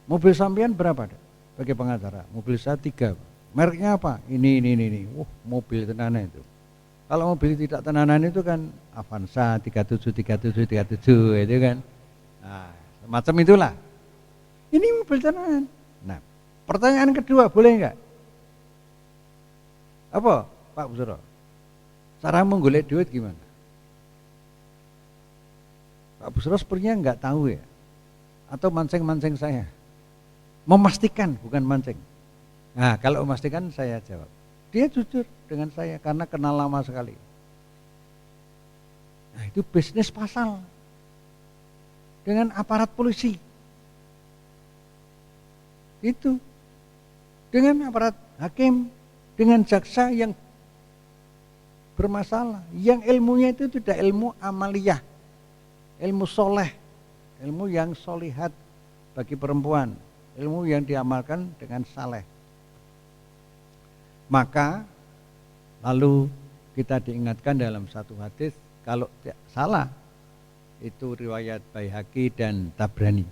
E: Mobil sampean berapa? Bagi pengacara, mobil saya 3. Mereknya apa? Ini. Mobil tenanan itu. Kalau mobil tidak tenanan itu kan Avanza 37 itu kan. Nah, semacam itulah. Ini mobil tenanan. Nah, pertanyaan kedua, boleh enggak? Apa Pak Busro? Cara menggolek duit gimana? Pak Busro sepertinya enggak tahu ya. Atau mancing-mancing saya. Memastikan, bukan mancing. Nah, kalau memastikan saya jawab. Dia jujur dengan saya karena kenal lama sekali. Nah, itu bisnis pasal dengan aparat polisi. Itu dengan aparat hakim, dengan jaksa yang bermasalah, yang ilmunya itu tidak ilmu amaliyah, ilmu soleh, ilmu yang solihat bagi perempuan, ilmu yang diamalkan dengan saleh. Maka lalu kita diingatkan dalam satu hadis, kalau tidak salah itu riwayat Baihaqi dan Tabrani.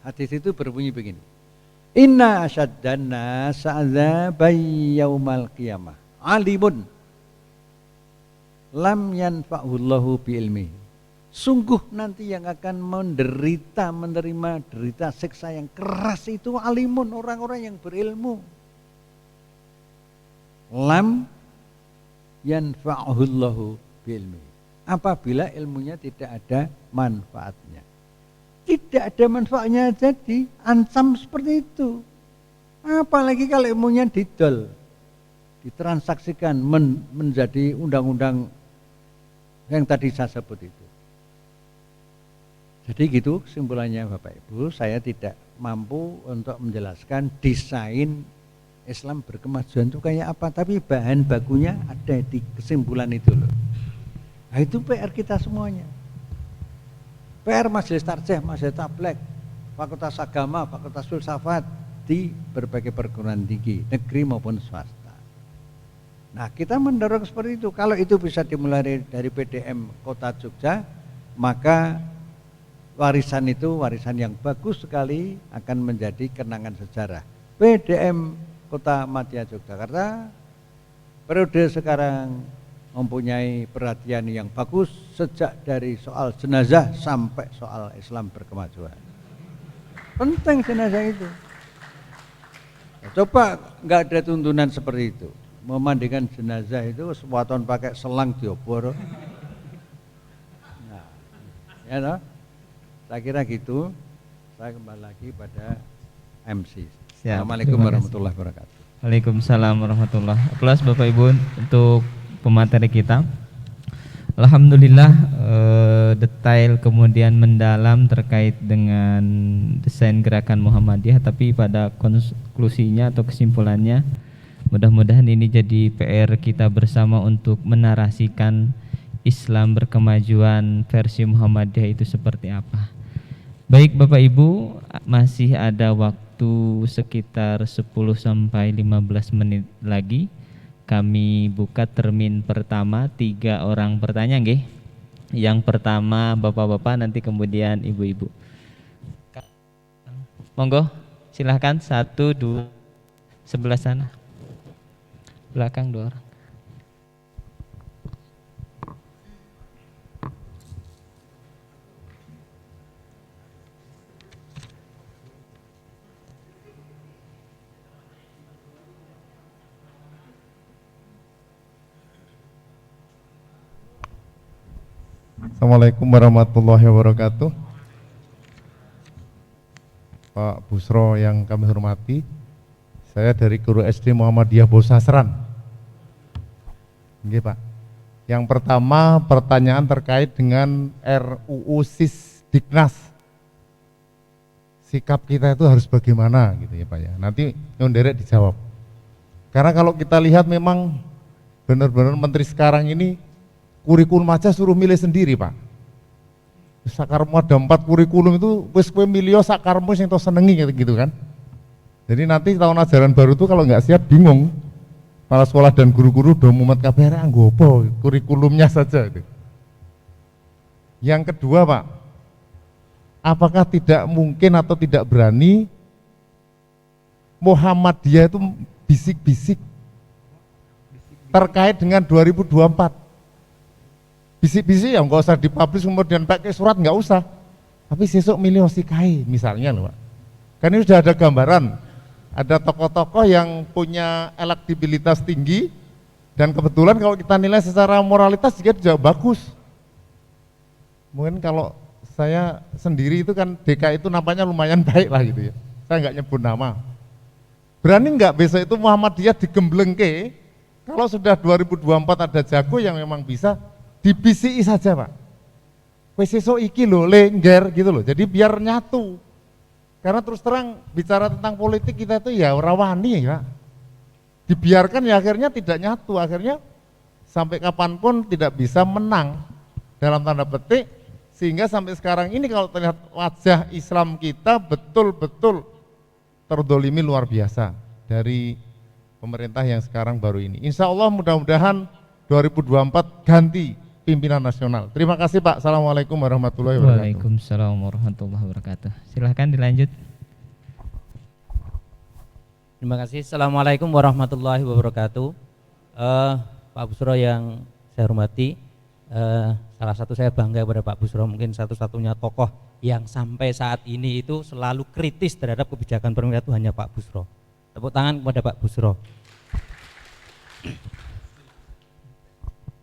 E: Hadis itu berbunyi begini: Inna asyaddan nas azaban yaumal qiyamah alimun lam yanfa'ullahu bi ilmihi. Sungguh nanti yang akan menerima derita siksa yang keras itu alimun, orang-orang yang berilmu. Lam yanfa'ullahu bi ilmihi. Apabila ilmunya tidak ada manfaatnya. Tidak ada manfaatnya, jadi ancam seperti itu. Apalagi kalau ilmunya didol, ditransaksikan menjadi undang-undang yang tadi saya sebut itu. Jadi gitu kesimpulannya Bapak Ibu, saya tidak mampu untuk menjelaskan desain Islam berkemajuan itu kayak apa, tapi bahan bakunya ada di kesimpulan itu loh. Nah, itu PR kita semuanya. PR Majelis Tarjih, Majelis Tablek, Fakultas Agama, Fakultas Filsafat di berbagai perguruan tinggi, negeri maupun swasta. Nah, kita mendorong seperti itu. Kalau itu bisa dimulai dari PDM Kota Jogja, maka warisan itu warisan yang bagus sekali, akan menjadi kenangan sejarah. PDM Kota Madya Yogyakarta periode sekarang mempunyai perhatian yang bagus sejak dari soal jenazah sampai soal Islam berkemajuan. Penting jenazah itu. Coba nggak ada tuntunan seperti itu. Memandikan jenazah itu sewaton pakai selang diobor. Nah, ya toh? Saya kira gitu. Saya kembali lagi pada MC.
D: Siap,
E: Assalamualaikum
D: terima kasih.
E: warahmatullahi wabarakatuh.
D: Waalaikumsalam warahmatullahi wabarakatuh. Aplaus Bapak Ibu untuk pemateri kita. Alhamdulillah detail kemudian mendalam terkait dengan desain gerakan Muhammadiyah, tapi pada konklusinya atau kesimpulannya mudah-mudahan ini jadi PR kita bersama untuk menarasikan Islam berkemajuan versi Muhammadiyah itu seperti apa. Baik Bapak Ibu, masih ada waktu sekitar 10 sampai 15 menit lagi. Kami buka termin pertama, 3 orang bertanya nggih. Yang pertama Bapak-bapak, nanti kemudian Ibu-ibu. Monggo, silahkan 1, 2, sebelah sana. Belakang 2 orang.
F: Assalamualaikum warahmatullahi wabarakatuh. Pak Busro yang kami hormati, saya dari Guru SD Muhammadiyah Bosasran. Nggih Pak. Yang pertama pertanyaan terkait dengan RUU Sisdiknas. Sikap kita itu harus bagaimana gitu ya Pak ya. Nanti nyonderek dijawab. Karena kalau kita lihat memang benar-benar menteri sekarang ini kurikulum aja suruh milih sendiri Pak. Sakarmu ada 4 kurikulum itu wis kowe milih sakarmu sing to senengi gitu kan. Jadi nanti tahun ajaran baru itu kalau nggak siap bingung. Kepala sekolah dan guru-guru udah mumet kabeh anggo apa kurikulumnya saja itu. Yang kedua Pak, apakah tidak mungkin atau tidak berani Muhammadiyah itu bisik-bisik terkait dengan 2024? Bisik-bisik ya nggak usah dipublish kemudian pakai surat, nggak usah. Tapi sesuk milih osikai misalnya loh Pak. Kan ini sudah ada gambaran, ada tokoh-tokoh yang punya elektabilitas tinggi dan kebetulan kalau kita nilai secara moralitas juga bagus. Mungkin kalau saya sendiri itu kan DKI itu nampaknya lumayan baik lah gitu ya. Saya nggak nyebut nama. Berani nggak besok itu Muhammadiyah digemblengke kalau sudah 2024 ada jago yang memang bisa dibisiki saja Pak. Wes esuk iki lho lengger gitu loh. Jadi biar nyatu. Karena terus terang bicara tentang politik kita itu ya ora wani ya. Dibiarkan ya akhirnya tidak nyatu, akhirnya sampai kapanpun tidak bisa menang dalam tanda petik, sehingga sampai sekarang ini kalau terlihat wajah Islam kita betul-betul terdolimi luar biasa dari pemerintah yang sekarang baru ini. Insya Allah mudah-mudahan 2024 ganti pimpinan nasional. Terima kasih Pak. Assalamualaikum warahmatullahi wabarakatuh.
D: Waalaikumsalam warahmatullahi wabarakatuh. Silahkan dilanjut.
G: Terima kasih. Assalamualaikum warahmatullahi wabarakatuh. Pak Busro yang saya hormati, salah satu saya bangga kepada Pak Busro, mungkin satu-satunya tokoh yang sampai saat ini itu selalu kritis terhadap kebijakan pemerintah itu hanya Pak Busro. Tepuk tangan kepada Pak Busro.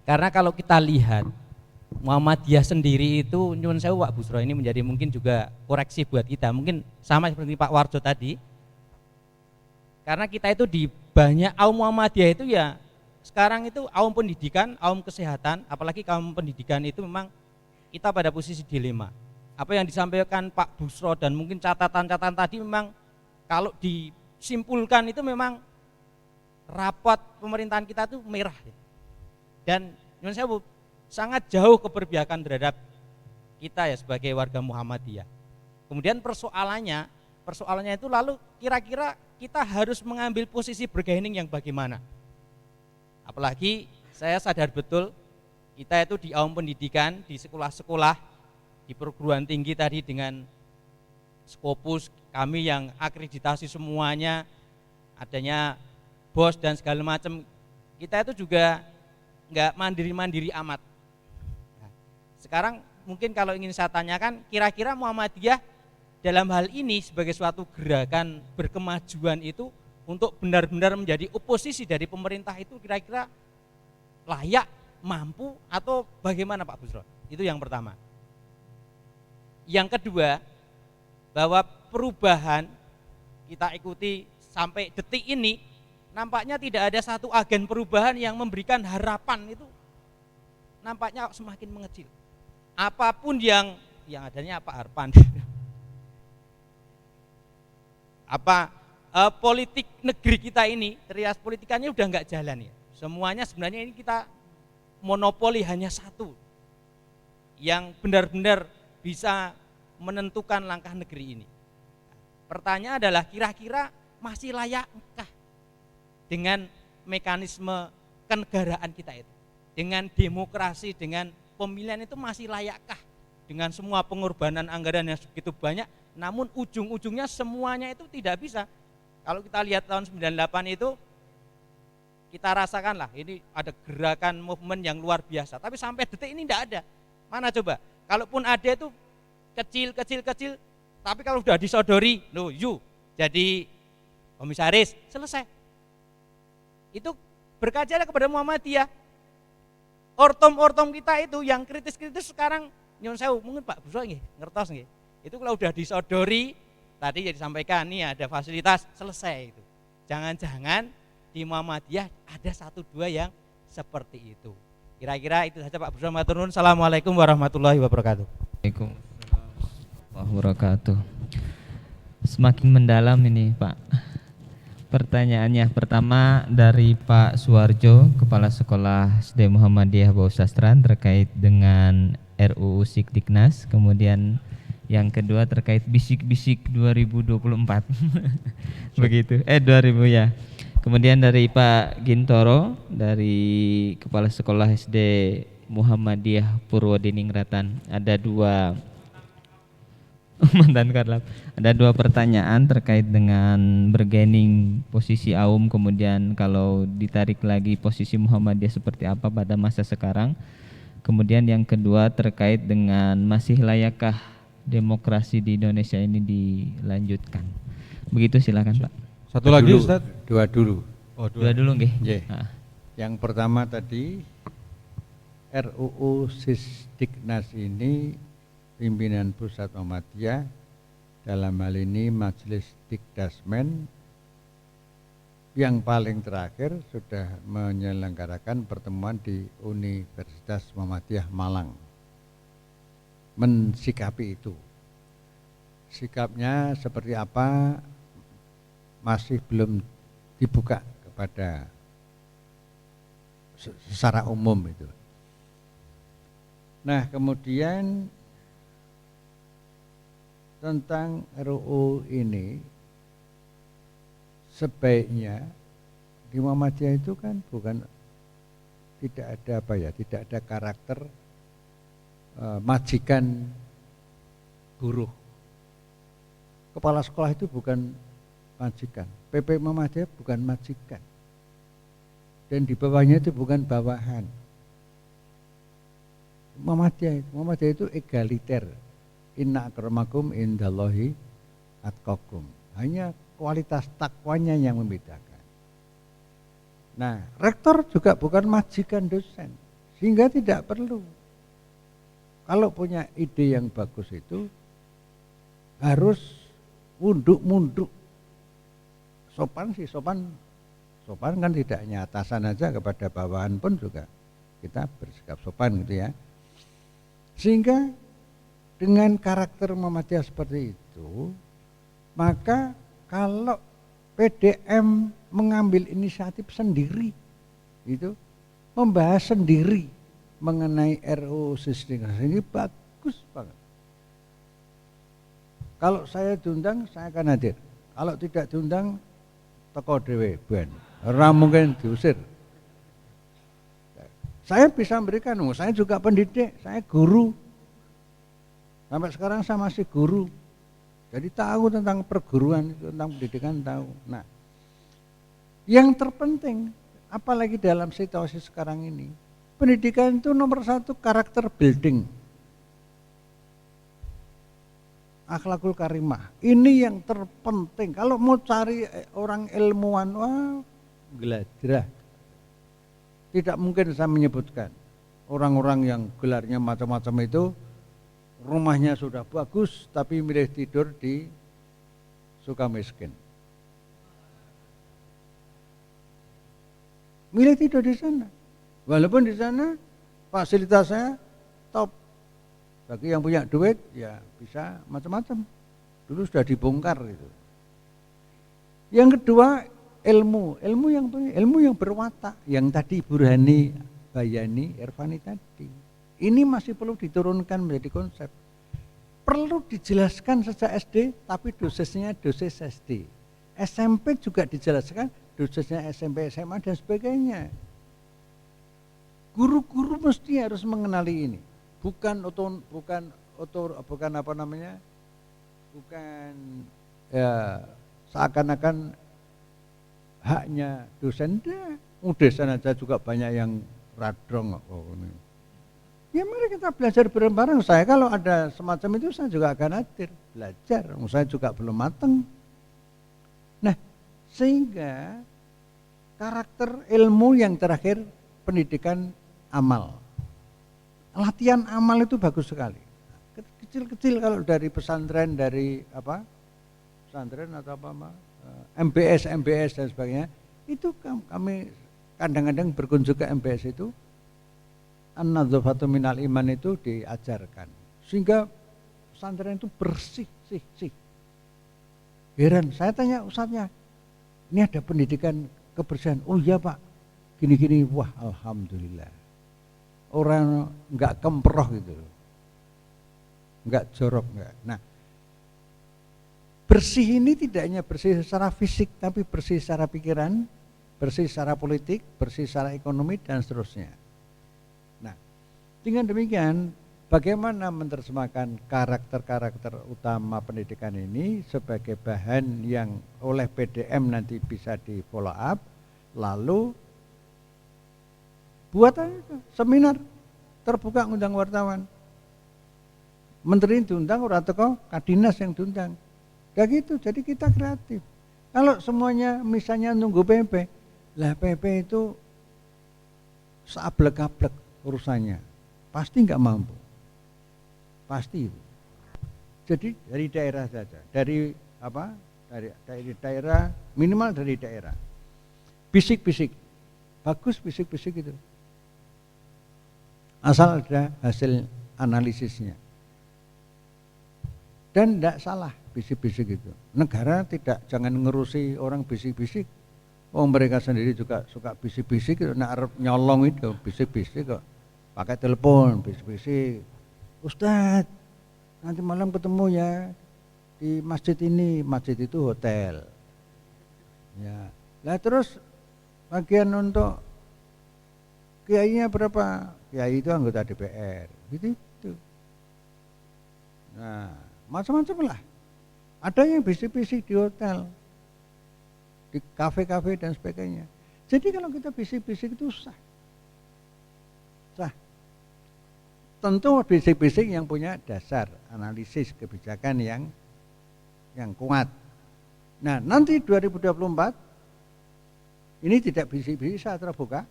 G: Karena kalau kita lihat Muhammadiyah sendiri itu, nyuwun sewu Pak Busro, ini menjadi mungkin juga koreksi buat kita, mungkin sama seperti Pak Warjo tadi. Karena kita itu di banyak kaum Muhammadiyah itu ya sekarang itu kaum pendidikan, kaum kesehatan, apalagi kaum pendidikan itu memang kita pada posisi dilema. Apa yang disampaikan Pak Busro dan mungkin catatan-catatan tadi memang kalau disimpulkan itu memang rapat pemerintahan kita itu merah. Dan nyuwun sewu sangat jauh keberpihakan terhadap kita ya sebagai warga Muhammadiyah. Kemudian persoalannya itu lalu kira-kira kita harus mengambil posisi bargaining yang bagaimana? Apalagi saya sadar betul kita itu di kaum pendidikan, di sekolah-sekolah, di perguruan tinggi tadi dengan Skopus kami yang akreditasi semuanya, adanya BOS dan segala macam, kita itu juga nggak mandiri-mandiri amat. Nah, sekarang mungkin kalau ingin saya tanyakan, kira-kira Muhammadiyah dalam hal ini sebagai suatu gerakan berkemajuan itu untuk benar-benar menjadi oposisi dari pemerintah itu kira-kira layak, mampu, atau bagaimana Pak Busro? Itu yang pertama. Yang kedua, bahwa perubahan kita ikuti sampai detik ini, nampaknya tidak ada satu agen perubahan yang memberikan harapan, itu nampaknya semakin mengecil. Apapun yang adanya apa harapan? Politik negeri kita ini, trias politikannya udah nggak jalan ya. Semuanya sebenarnya ini kita monopoli hanya satu yang benar-benar bisa menentukan langkah negeri ini. Pertanyaan adalah kira-kira masih layakkah dengan mekanisme kenegaraan kita itu, dengan demokrasi, dengan pemilihan itu masih layakkah dengan semua pengorbanan anggaran yang segitu banyak, namun ujung-ujungnya semuanya itu tidak bisa. Kalau kita lihat tahun 98 itu, kita rasakanlah ini ada gerakan movement yang luar biasa, tapi sampai detik ini tidak ada. Mana coba? Kalaupun ada itu kecil, tapi kalau sudah disodori, jadi komisaris, selesai. Itu berkacalah kepada Muhammadiyah. Ortom kita itu yang kritis-kritis sekarang, nyun sewu, mungkin Pak Busro nggih, ngertos nggih. Itu kalau sudah disodori, tadi jadi disampaikan nih ada fasilitas, selesai itu. Jangan-jangan di Muhammadiyah ada 1-2 yang seperti itu. Kira-kira itu saja Pak Busro, matur nuwun. Assalamualaikum warahmatullahi wabarakatuh.
D: Assalamualaikum warahmatullahi wabarakatuh. Semakin mendalam ini Pak. Pertanyaannya pertama dari Pak Suwarjo, Kepala Sekolah SD Muhammadiyah Bausastran, terkait dengan RUU Sikdiknas. Kemudian yang kedua terkait bisik-bisik 2024. Begitu. 2000 ya. Kemudian dari Pak Gintoro, dari Kepala Sekolah SD Muhammadiyah Purwodiningrat, ada 2 mantan Karlap. Ada 2 pertanyaan terkait dengan bargaining posisi AUM, kemudian kalau ditarik lagi posisi Muhammadiyah seperti apa pada masa sekarang. Kemudian yang kedua terkait dengan masih layakkah demokrasi di Indonesia ini dilanjutkan. Begitu, silakan Pak.
E: Satu lagi Ustaz? Dua dulu.
D: Dua dulu nggih.
E: Yeah. Yang pertama tadi RUU Sisdiknas ini pimpinan Pusat Muhammadiyah, dalam hal ini Majelis Dikdasmen, yang paling terakhir sudah menyelenggarakan pertemuan di Universitas Muhammadiyah Malang, mensikapi itu. Sikapnya seperti apa masih belum dibuka kepada secara umum itu. Nah, kemudian tentang RUU ini, sebaiknya di Muhammadiyah itu kan bukan, tidak ada tidak ada karakter majikan buruh. Kepala sekolah itu bukan majikan, PP Muhammadiyah bukan majikan, dan di bawahnya itu bukan bawahan. Muhammadiyah itu egaliter. Inna akramakum indallahi atqakum. Hanya kualitas takwanya yang membedakan. Nah, rektor juga bukan majikan dosen, sehingga tidak perlu. Kalau punya ide yang bagus itu harus munduk-munduk. Sopan kan tidak hanya atasan aja, kepada bawahan pun juga kita bersikap sopan gitu ya. Sehingga dengan karakter Muhammadiyah seperti itu, maka kalau PDM mengambil inisiatif sendiri, itu membahas sendiri mengenai RUU Sisdiknas ini, bagus banget. Kalau saya diundang, saya akan hadir. Kalau tidak diundang, teko dhewe ben. Ora mungkin diusir. Saya bisa memberikan, saya juga pendidik, saya guru. Sampai sekarang saya masih guru. Jadi tahu tentang perguruan itu, tentang pendidikan tahu. Nah, yang terpenting, apalagi dalam situasi sekarang ini, pendidikan itu nomor 1 karakter building. akhlakul karimah. Ini yang terpenting. Kalau mau cari orang ilmuwan, wah geladrah. Tidak mungkin saya menyebutkan orang-orang yang gelarnya macam-macam itu rumahnya sudah bagus tapi milih tidur di Sukamiskin. Milih tidur di sana. Walaupun di sana fasilitasnya top. Bagi yang punya duit ya bisa macam-macam. Dulu sudah dibongkar itu. Yang kedua ilmu yang berwatak, yang tadi Burhani, Bayani, Irfani tadi. Ini masih perlu diturunkan menjadi konsep. Perlu dijelaskan sejak SD, tapi dosisnya dosis SD. SMP juga dijelaskan dosisnya SMP, SMA dan sebagainya. Guru-guru mesti harus mengenali ini. Bukan ya seakan-akan haknya dosen dah. Dosen aja juga banyak yang radrong. Ya mari kita belajar bareng-bareng. Saya kalau ada semacam itu saya juga akan hadir belajar. Saya juga belum matang. Nah, sehingga karakter ilmu yang terakhir pendidikan amal. Latihan amal itu bagus sekali. Kecil-kecil kalau dari pesantren, dari apa? Pesantren atau apa? MBS dan sebagainya. Itu kami kadang-kadang berkunjung ke MBS itu, an-nadzafatu minal iman itu diajarkan. Sehingga pesantren itu bersih. Heran, saya tanya ustadznya, ini ada pendidikan kebersihan. Oh iya Pak, gini-gini, wah alhamdulillah. Orang enggak kemproh gitu, enggak jorok, enggak. Nah, bersih ini tidak hanya bersih secara fisik, tapi bersih secara pikiran, bersih secara politik, bersih secara ekonomi dan seterusnya. Nah, dengan demikian, bagaimana menerjemahkan karakter-karakter utama pendidikan ini sebagai bahan yang oleh PDM nanti bisa di follow up, lalu buat aja seminar terbuka ngundang wartawan. Menteri diundang, orang teko Kadinas yang diundang. Kayak gitu, jadi kita kreatif. Kalau semuanya misalnya nunggu PP, lah PP itu seablek-ablek urusannya. Pasti enggak mampu. Pasti itu. Jadi dari daerah saja, dari apa? Dari daerah, minimal dari daerah. Bisik-bisik. Bagus bisik-bisik itu. Asal ada hasil analisisnya. Dan tidak salah bisik-bisik itu. Negara jangan ngurusi orang bisik-bisik. Oh mereka sendiri juga suka bisik-bisik, nak nyolong itu bisik-bisik kok. Pakai telepon bisik-bisik. Ustadz, nanti malam ketemu ya di masjid ini. Masjid itu hotel. Ya. Lah terus bagian untuk kiainya berapa? Kiai itu anggota DPR, gitu. Nah, macam-macam lah. Ada yang bisik-bisik di hotel, di kafe-kafe dan sebagainya. Jadi kalau kita bisik-bisik itu sah. Tentu bisik-bisik yang punya dasar analisis kebijakan yang kuat. Nah, nanti 2024 ini tidak bisik-bisik saat terbuka.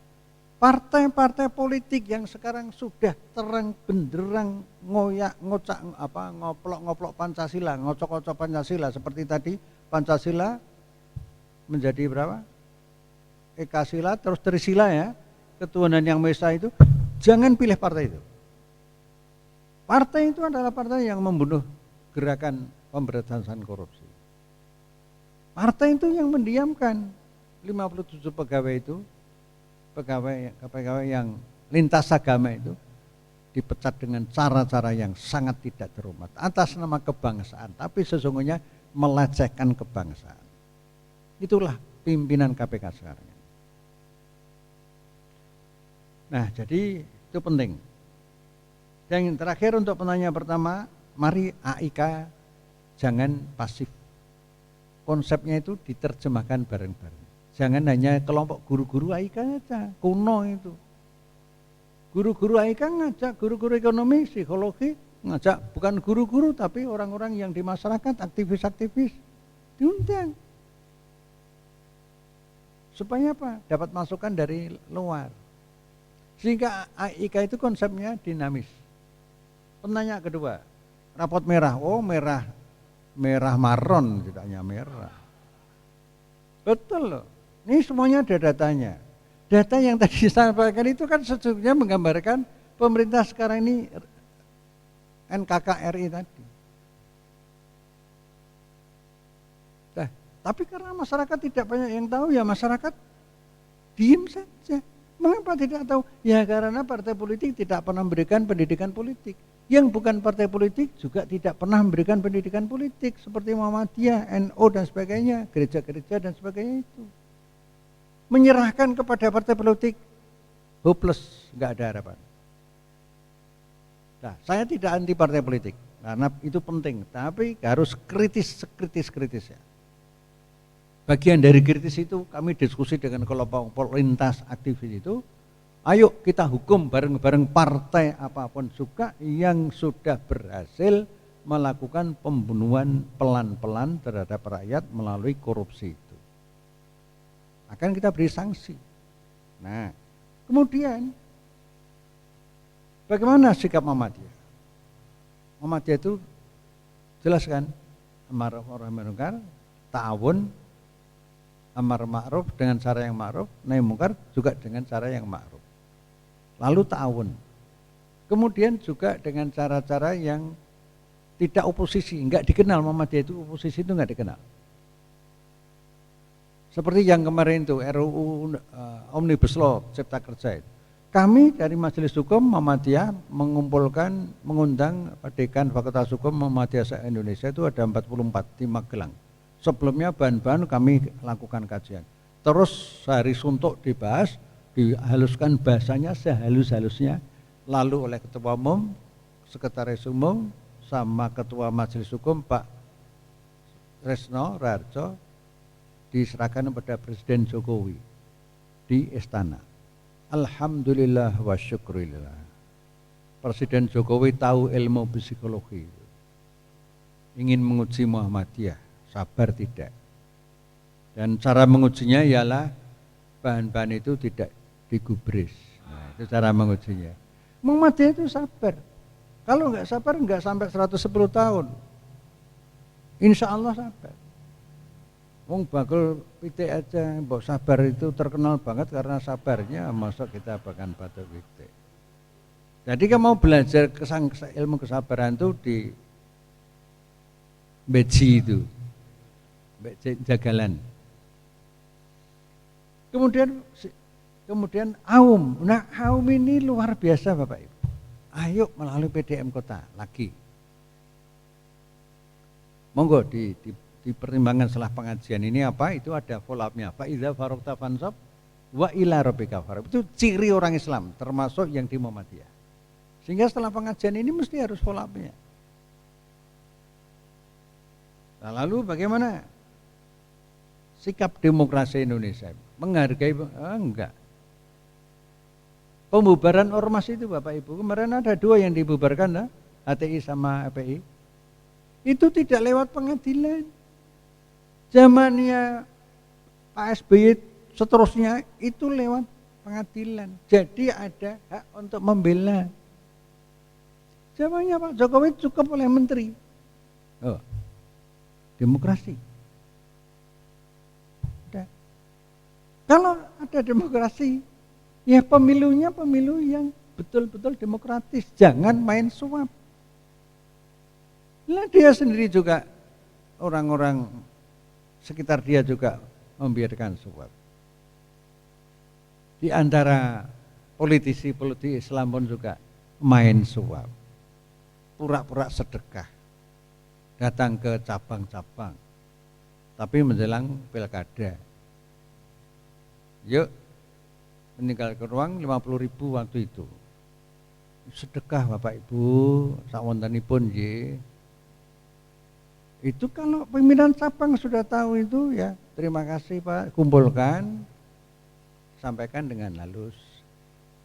E: Partai-partai politik yang sekarang sudah terang benderang ngoplok-ngoplok Pancasila, ngocok-ngocok Pancasila seperti tadi Pancasila menjadi berapa? Ekasila terus Trisila ya, ketuhanan yang Maha Esa itu, jangan pilih partai itu. Partai itu adalah partai yang membunuh gerakan pemberantasan korupsi. Partai itu yang mendiamkan 57 pegawai itu, pegawai yang lintas agama itu dipecat dengan cara-cara yang sangat tidak terhormat atas nama kebangsaan, tapi sesungguhnya melecehkan kebangsaan. Itulah pimpinan KPK sekarang. Nah, jadi itu penting. Dan yang terakhir untuk penanya pertama, mari AIK jangan pasif. Konsepnya itu diterjemahkan bareng-bareng. Jangan hanya kelompok guru-guru AIK aja, kuno itu. Guru-guru AIK ngajak guru-guru ekonomi, psikologi, ngajak bukan guru-guru tapi orang-orang yang di masyarakat, aktivis-aktivis diundang. Supaya apa? Dapat masukan dari luar. Sehingga AIK itu konsepnya dinamis. Penanya kedua, rapot merah. Oh, merah maron, tidak hanya merah. Betul loh. Ini semuanya ada datanya. Data yang tadi disampaikan itu kan sesungguhnya menggambarkan pemerintah sekarang ini NKKRI tadi. Nah, tapi karena masyarakat tidak banyak yang tahu, ya masyarakat diem saja. Mengapa tidak tahu? Ya karena partai politik tidak pernah memberikan pendidikan politik. Yang bukan partai politik juga tidak pernah memberikan pendidikan politik seperti Muhammadiyah, NU dan sebagainya, gereja-gereja dan sebagainya itu. Menyerahkan kepada partai politik hopeless, nggak ada harapan. Nah, saya tidak anti partai politik karena itu penting, tapi harus sekritis-kritisnya. Bagian dari kritis itu kami diskusi dengan kelompok lintas aktivis itu, ayo kita hukum bareng-bareng partai apapun juga yang sudah berhasil melakukan pembunuhan pelan-pelan terhadap rakyat melalui korupsi itu. Akan kita beri sanksi. Nah, kemudian bagaimana sikap Muhammadiyah? Muhammadiyah itu jelas kan, amar ma'ruf, ta'awun, amar ma'ruf dengan cara yang ma'ruf, nahi mungkar juga dengan cara yang ma'ruf. Lalu ta'awun. Kemudian juga dengan cara-cara yang tidak oposisi, enggak dikenal. Muhammadiyah itu oposisi itu enggak dikenal. Seperti yang kemarin itu RUU Omnibus Law Cipta Kerja itu. Kami dari Majelis Hukum Muhammadiyah mengundang Dekan Fakultas Hukum Muhammadiyah se-Indonesia itu ada 44 di Magelang. Sebelumnya bahan-bahan kami lakukan kajian. Terus sehari suntuk dibahas, dihaluskan bahasanya sehalus-halusnya. Lalu oleh Ketua Umum, Sekretaris Umum, sama Ketua Majelis Hukum Pak Resno Raharjo diserahkan kepada Presiden Jokowi di Istana. Alhamdulillah wa syukurillah. Presiden Jokowi tahu ilmu psikologi. Ingin menguji Muhammadiyah. Sabar tidak. Dan cara mengujinya ialah bahan-bahan itu tidak digubris. Nah, itu cara mengujinya. Muhammadiyah itu sabar. Kalau enggak sabar enggak sampai 110 tahun. Insya Allah sabar. Wong bakul pitik aja, mbok sabar itu terkenal banget karena sabarnya, masa kita bahkan batu pitik. Jadi kalau mau belajar ilmu kesabaran itu di Beji itu. Jagalan. Kemudian Aum. Nah, Aum ini luar biasa Bapak Ibu. Ayo melalui PDM Kota lagi. Monggo di pertimbangan setelah pengajian ini apa? Itu ada follow up-nya. Fa idza faragta fansab wa ila rabbika farghab. Itu ciri orang Islam, termasuk yang di Muhammadiyah. Sehingga setelah pengajian ini mesti harus follow up-nya. Nah, lalu bagaimana sikap demokrasi Indonesia? Menghargai enggak. Pembubaran ormas itu Bapak Ibu, kemarin ada 2 yang dibubarkan, HTI sama FPI. Itu tidak lewat pengadilan. Zamannya Pak SBY seterusnya itu lewat pengadilan. Jadi ada hak untuk membela. Zamannya Pak Jokowi cukup oleh menteri. Oh, demokrasi. Kalau ada demokrasi, ya pemilunya pemilu yang betul-betul demokratis, jangan main suap. Nah, dia sendiri juga, orang-orang sekitar dia juga membiarkan suap. Di antara politisi-politisi Islam pun juga main suap. Pura-pura sedekah, datang ke cabang-cabang, tapi menjelang pilkada. Yuk, meninggalkan ruang 50.000 waktu itu. Sedekah Bapak Ibu, sawontenipun nggih. Itu kalau pimpinan cabang sudah tahu itu ya, terima kasih Pak, kumpulkan, sampaikan dengan halus.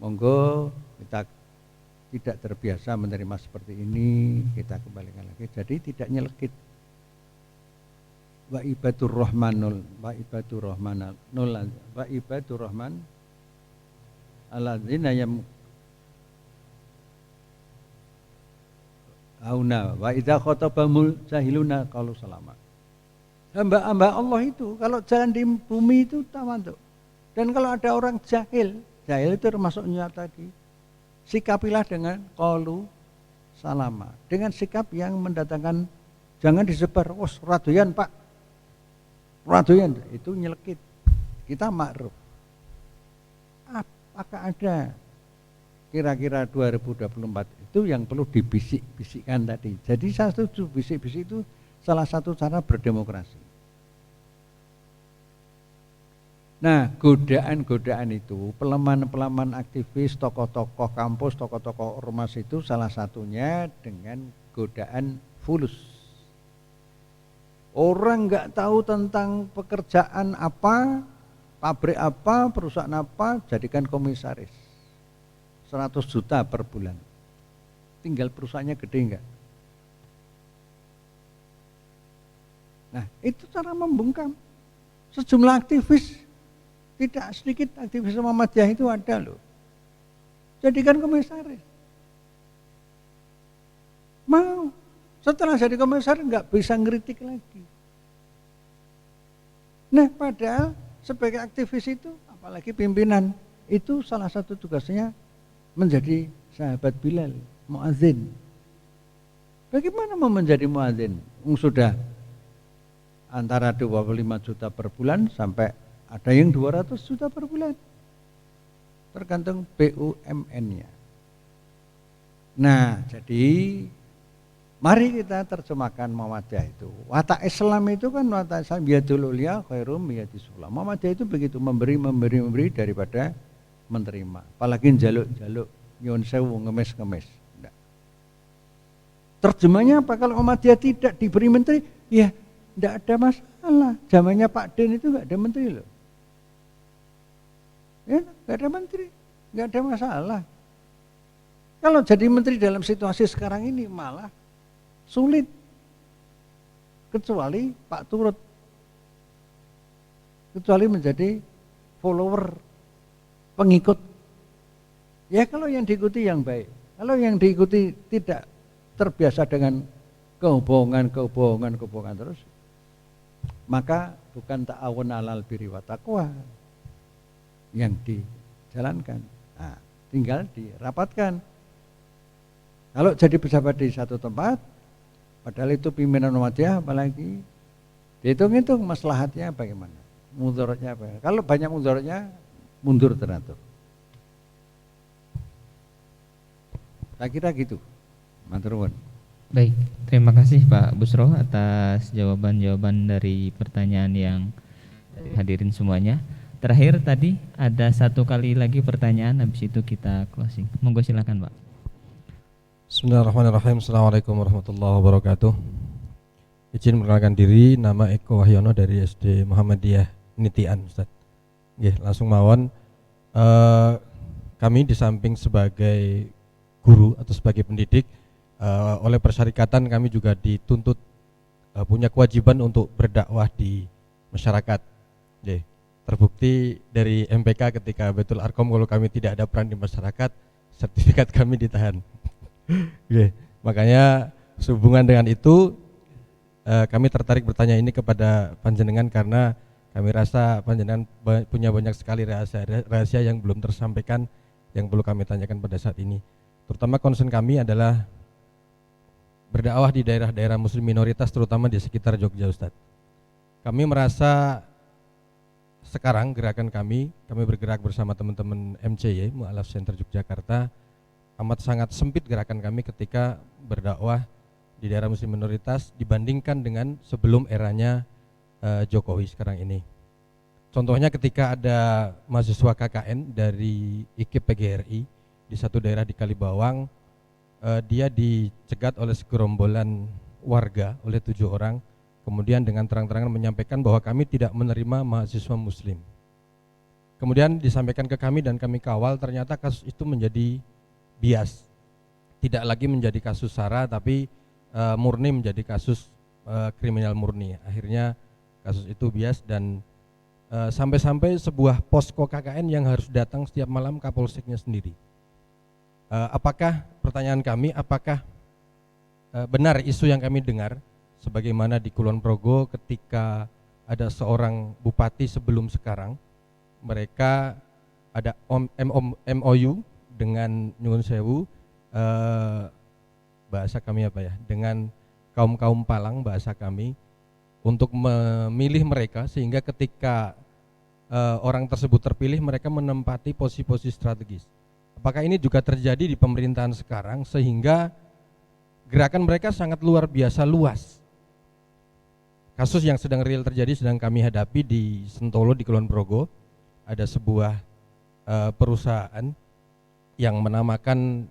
E: Monggo kita tidak terbiasa menerima seperti ini, kita kembalikan lagi. Jadi tidak nyelekit. Wa ibadur rahmanul, wa ibadur rahmanul, wa ibadur rahman alladzina yam auna wa idza khatabamul jahiluna qalu salama. Hamba-hamba Allah itu kalau jalan di bumi itu tawadhu. Dan kalau ada orang jahil itu termasuk nyata tadi. Sikapilah dengan qalu salama. Dengan sikap yang mendatangkan, jangan disebar, "Wos radoyan, Pak." Radoyan itu nyelekit. Kita ma'ruf. Apakah ada kira-kira 2024 itu yang perlu dibisik-bisikkan tadi. Jadi saya setuju, bisik-bisik itu salah satu cara berdemokrasi. Nah, godaan-godaan itu, pelemahan-pelemahan aktivis, tokoh-tokoh kampus, tokoh-tokoh ormas itu salah satunya dengan godaan fulus. Orang nggak tahu tentang pekerjaan apa, pabrik apa, perusahaan apa, jadikan komisaris. 100 juta per bulan. Tinggal perusahaannya gede enggak? Nah, itu cara membungkam. Sejumlah aktivis, tidak sedikit aktivis Muhammadiyah itu ada loh. Jadikan komisaris. Mau. Setelah jadi komisaris nggak bisa ngeritik lagi. Nah, padahal sebagai aktivis itu, apalagi pimpinan, itu salah satu tugasnya menjadi sahabat Bilal, muadzin. Bagaimana mau menjadi muadzin? Sudah antara 25 juta per bulan sampai ada yang 200 juta per bulan. Tergantung BUMN-nya. Nah, jadi mari kita terjemahkan Muhammadiyah itu. Watak Islam itu kan watak Islam biyadul ulia khairum biyadis sufla. Muhammadiyah itu begitu, memberi daripada menerima. Apalagi jaluk-jaluk nyuwun sewu ngemis-ngemis. Terjemahnya apa? Kalau Muhammadiyah tidak diberi menteri, ya tidak ada masalah. Zamannya Pak Den itu enggak ada menteri loh. Ya, enggak ada menteri, enggak ada masalah. Kalau jadi menteri dalam situasi sekarang ini malah sulit, kecuali Pak Turut, kecuali menjadi follower, pengikut. Ya kalau yang diikuti yang baik, kalau yang diikuti tidak terbiasa dengan kebohongan terus, maka bukan ta'awun 'alal birri wa taqwa yang dijalankan. Nah, tinggal dirapatkan. Kalau jadi pejabat di satu tempat, padahal itu pimpinan Muhammadiyah, apalagi dihitung-hitung maslahatnya bagaimana, mudaratnya apa. Kalau banyak mudaratnya, mundur teratur. Saya kira gitu, matur nuwun.
D: Baik, terima kasih Pak Busro atas jawaban-jawaban dari pertanyaan yang hadirin semuanya. Terakhir tadi ada satu kali lagi pertanyaan, habis itu kita closing. Monggo silakan Pak.
H: Bismillahirrahmanirrahim. Assalamualaikum warahmatullahi wabarakatuh. Izin memperkenalkan diri, nama Eko Wahyono dari SD Muhammadiyah Nitian, Ustaz. Nggih, langsung mawon. Kami di samping sebagai guru atau sebagai pendidik, oleh persyarikatan kami juga dituntut punya kewajiban untuk berdakwah di masyarakat. Nggih, terbukti dari MPK ketika Baitul Arqam kalau kami tidak ada peran di masyarakat, sertifikat kami ditahan. Okay. Makanya sehubungan dengan itu kami tertarik bertanya ini kepada panjenengan karena kami rasa panjenengan punya banyak sekali rahasia yang belum tersampaikan yang perlu kami tanyakan pada saat ini. Terutama concern kami adalah berdakwah di daerah-daerah muslim minoritas terutama di sekitar Jogja, Ustadz. Kami merasa sekarang gerakan kami bergerak bersama teman-teman MCY, Mu'alaf Center Yogyakarta, amat sangat sempit gerakan kami ketika berdakwah di daerah muslim minoritas dibandingkan dengan sebelum eranya Jokowi sekarang ini. Contohnya ketika ada mahasiswa KKN dari IKIP PGRI di satu daerah di Kalibawang, dia dicegat oleh segerombolan warga, oleh 7 orang, kemudian dengan terang-terangan menyampaikan bahwa kami tidak menerima mahasiswa muslim. Kemudian disampaikan ke kami dan kami kawal, ternyata kasus itu menjadi bias. tidak lagi menjadi kasus SARA tapi murni menjadi kasus kriminal murni. Akhirnya kasus itu bias dan sampai-sampai sebuah posko KKN yang harus datang setiap malam Kapolseknya sendiri. Apakah pertanyaan kami, apakah benar isu yang kami dengar sebagaimana di Kulon Progo ketika ada seorang bupati sebelum sekarang, mereka ada MOU dengan Nyuwun Sewu, bahasa kami apa ya, dengan kaum Palang bahasa kami, untuk memilih mereka sehingga ketika orang tersebut terpilih mereka menempati posisi-posisi strategis. Apakah ini juga terjadi di pemerintahan sekarang sehingga gerakan mereka sangat luar biasa luas? Kasus yang sedang real terjadi sedang kami hadapi di Sentolo di Kulon Progo. Ada sebuah perusahaan yang menamakan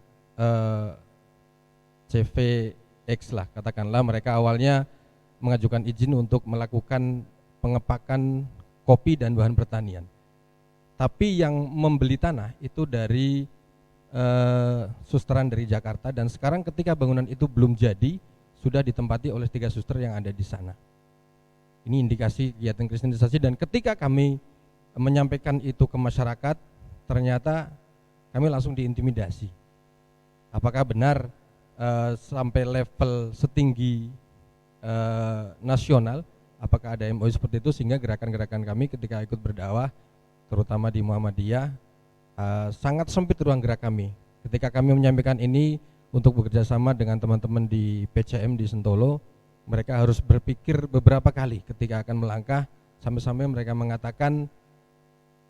H: CVX lah, katakanlah mereka awalnya mengajukan izin untuk melakukan pengepakan kopi dan bahan pertanian. Tapi yang membeli tanah itu dari susteran dari Jakarta dan sekarang ketika bangunan itu belum jadi sudah ditempati oleh 3 suster yang ada di sana. Ini indikasi kegiatan kristenisasi dan ketika kami menyampaikan itu ke masyarakat ternyata kami langsung diintimidasi. Apakah benar sampai level setinggi nasional, apakah ada MOU seperti itu sehingga gerakan-gerakan kami ketika ikut berdakwah terutama di Muhammadiyah sangat sempit ruang gerak kami. Ketika kami menyampaikan ini untuk bekerja sama dengan teman-teman di PCM di Sentolo, mereka harus berpikir beberapa kali ketika akan melangkah, sampai-sampai mereka mengatakan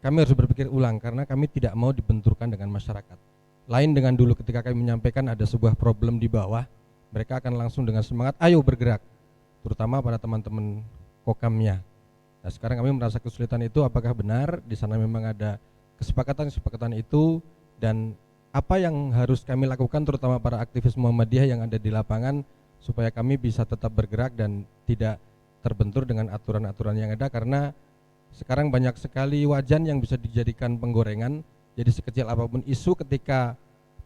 H: kami harus berpikir ulang karena kami tidak mau dibenturkan dengan masyarakat. Lain dengan dulu ketika kami menyampaikan ada sebuah problem di bawah, mereka akan langsung dengan semangat ayo bergerak, terutama para teman-teman kokamnya. Nah, sekarang kami merasa kesulitan itu, apakah benar di sana memang ada kesepakatan itu dan apa yang harus kami lakukan terutama para aktivis Muhammadiyah yang ada di lapangan supaya kami bisa tetap bergerak dan tidak terbentur dengan aturan-aturan yang ada, karena sekarang banyak sekali wajan yang bisa dijadikan penggorengan. Jadi sekecil apapun isu ketika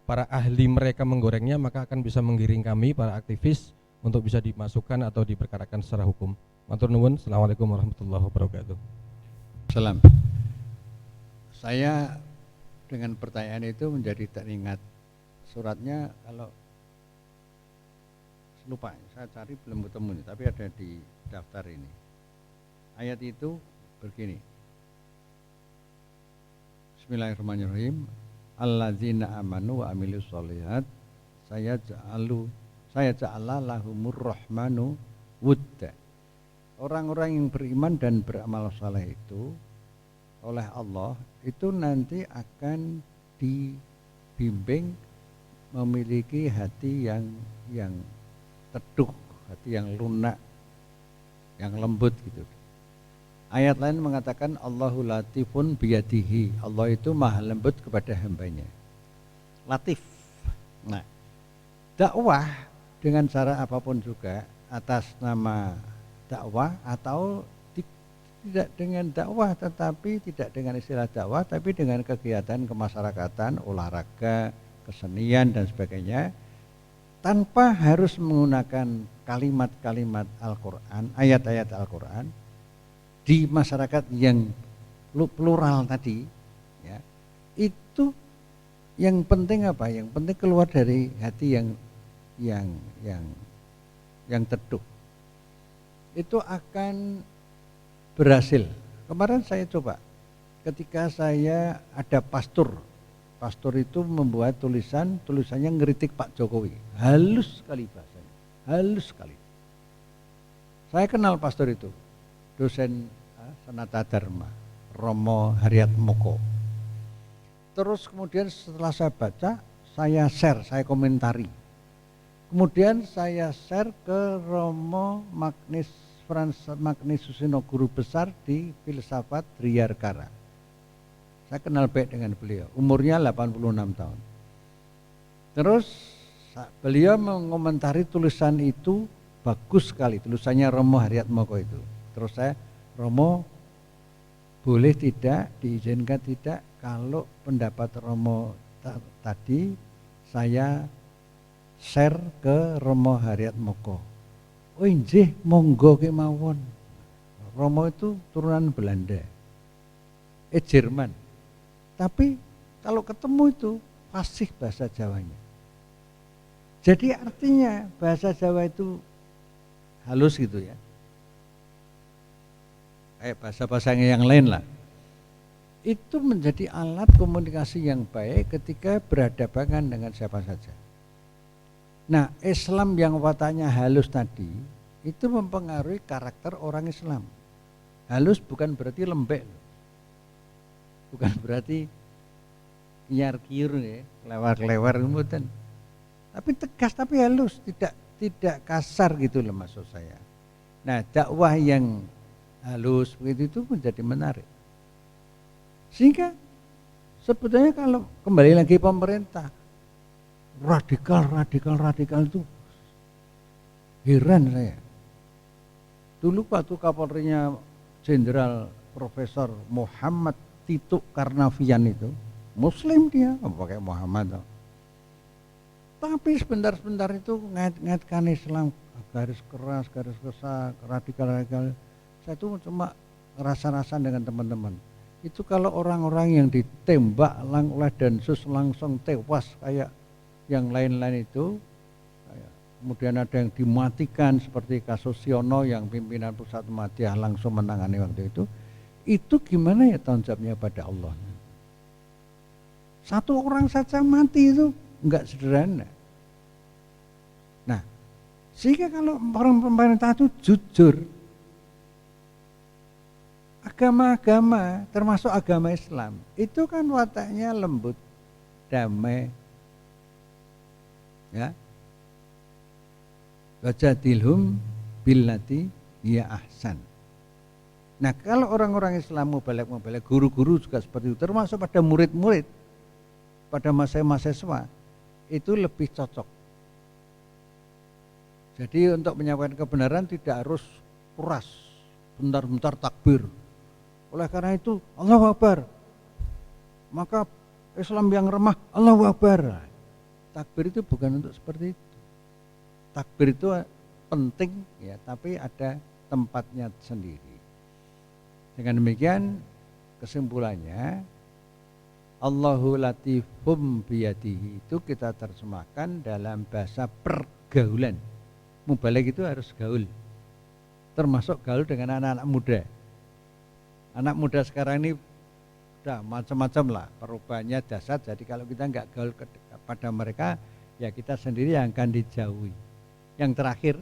H: para ahli mereka menggorengnya maka akan bisa menggiring kami para aktivis untuk bisa dimasukkan atau diperkarakan secara hukum. Matur nuwun. Assalamualaikum warahmatullahi wabarakatuh.
E: Salam. Saya dengan pertanyaan itu menjadi teringat suratnya, kalau lupa saya cari belum ketemu nih, tapi ada di daftar ini. Ayat itu begini. Bismillahirrahmanirrahim. Alladzina amanu wa amilus sholihat saya ja'ala lahumur rahmanu wudda. Orang-orang yang beriman dan beramal saleh itu oleh Allah itu nanti akan dibimbing memiliki hati yang teduh, hati yang lunak, yang lembut gitu. Ayat lain mengatakan Allahu latifun biyadihi. Allah itu maha lembut kepada hambanya. Latif. Nah, dakwah dengan cara apapun juga atas nama dakwah atau tidak dengan dakwah tetapi tidak dengan istilah dakwah tapi dengan kegiatan kemasyarakatan, olahraga, kesenian dan sebagainya, tanpa harus menggunakan kalimat-kalimat Al-Quran, ayat-ayat Al-Quran di masyarakat yang plural tadi, ya, itu yang penting apa? Yang penting keluar dari hati yang teduh. Itu akan berhasil. Kemarin saya coba, ketika saya ada pastor itu membuat tulisannya ngeritik Pak Jokowi, halus sekali bahasanya, halus sekali. Saya kenal pastor itu, dosen Sanata Dharma, Romo Haryatmoko. Terus kemudian setelah saya baca, saya share, saya komentari. Kemudian saya share ke Romo Frans Magnis Susino, guru besar di filsafat Driyarkara. Saya kenal baik dengan beliau, umurnya 86 tahun. Terus beliau mengomentari tulisan itu bagus sekali, tulisannya Romo Haryatmoko itu. Terus saya, Romo boleh tidak, diizinkan tidak kalau pendapat Romo tadi saya share ke Romo Hariat Moko. Oh injih, monggo kemawon. Romo itu turunan Belanda, Jerman. Tapi kalau ketemu itu fasih bahasa Jawanya. Jadi artinya bahasa Jawa itu halus gitu ya. Kayak bahasa-bahasa yang lain lah. Itu menjadi alat komunikasi yang baik ketika berhadapan dengan siapa saja. Nah, Islam yang wataknya halus tadi itu mempengaruhi karakter orang Islam. Halus bukan berarti lembek, bukan berarti kiar-kiur ya, kelewar-kelewar kemudian. Tapi tegas, tapi halus, tidak kasar gitu loh maksud saya. Nah, dakwah yang halus begitu itu menjadi menarik. Sehingga sebetulnya kalau kembali lagi pemerintah radikal itu heran saya. Dulu waktu Kapolrinya Jenderal Profesor Muhammad Tito Karnavian itu Muslim dia, pakai Muhammad. Tapi sebentar-sebentar itu ngait-ngaitkan Islam, garis keras, garis besar, radikal. Saya tuh cuma rasa-rasa dengan teman-teman. Itu kalau orang-orang yang ditembak oleh Densus langsung tewas kayak yang lain-lain itu, kemudian ada yang dimatikan seperti kasus Siono yang pimpinan pusat Muhammadiyah langsung menangani waktu itu gimana ya tanggung jawabnya pada Allah. Satu orang saja mati itu enggak sederhana. Nah, sehingga kalau orang pemerintah itu jujur, agama-agama termasuk agama Islam itu kan wataknya lembut, damai, ya. Wajadilhum billati hiya ahsan. Nah, kalau orang-orang Islam mubalek, guru-guru juga seperti itu, termasuk pada murid-murid, pada mahasiswa itu lebih cocok. Jadi untuk menyampaikan kebenaran tidak harus keras, bentar-bentar takbir. Oleh karena itu Allahu Akbar. Maka Islam yang remah Allahu Akbar. Takbir itu bukan untuk seperti itu. Takbir itu penting ya, tapi ada tempatnya sendiri. Dengan demikian kesimpulannya Allahu latifum biyadihi itu kita terjemahkan dalam bahasa pergaulan. Mubalek itu harus gaul. Termasuk gaul dengan anak-anak muda. Anak muda sekarang ini udah macam-macam lah perubahannya dasar. Jadi kalau kita nggak gaul pada mereka, ya kita sendiri yang akan dijauhi. Yang terakhir,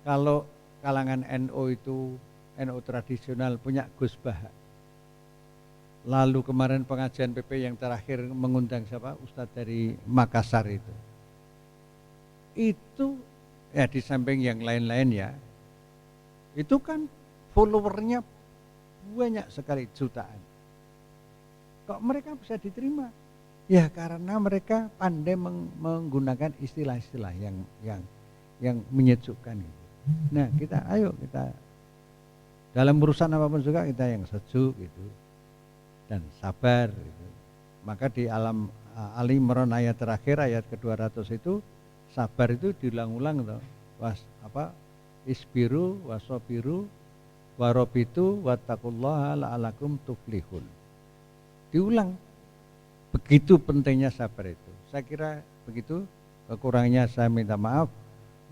E: kalau kalangan NU itu, NU tradisional punya Gus Baha. Lalu kemarin pengajian PP yang terakhir mengundang siapa? Ustadz dari Makassar itu. Itu ya di samping yang lain-lain ya, itu kan followernya banyak sekali, jutaan. Kok mereka bisa diterima? Ya karena mereka pandai menggunakan istilah-istilah yang menyejukkan gitu. Nah kita dalam urusan apapun juga kita yang sejuk gitu dan sabar gitu. Maka di Ali Imran ayat terakhir ayat ke-200 itu sabar itu diulang-ulang tuh. Isbiru wasobiru warobitu wattaqullaha la'alakum tuflihun. Diulang. Begitu pentingnya sabar itu. Saya kira begitu, kekurangannya saya minta maaf.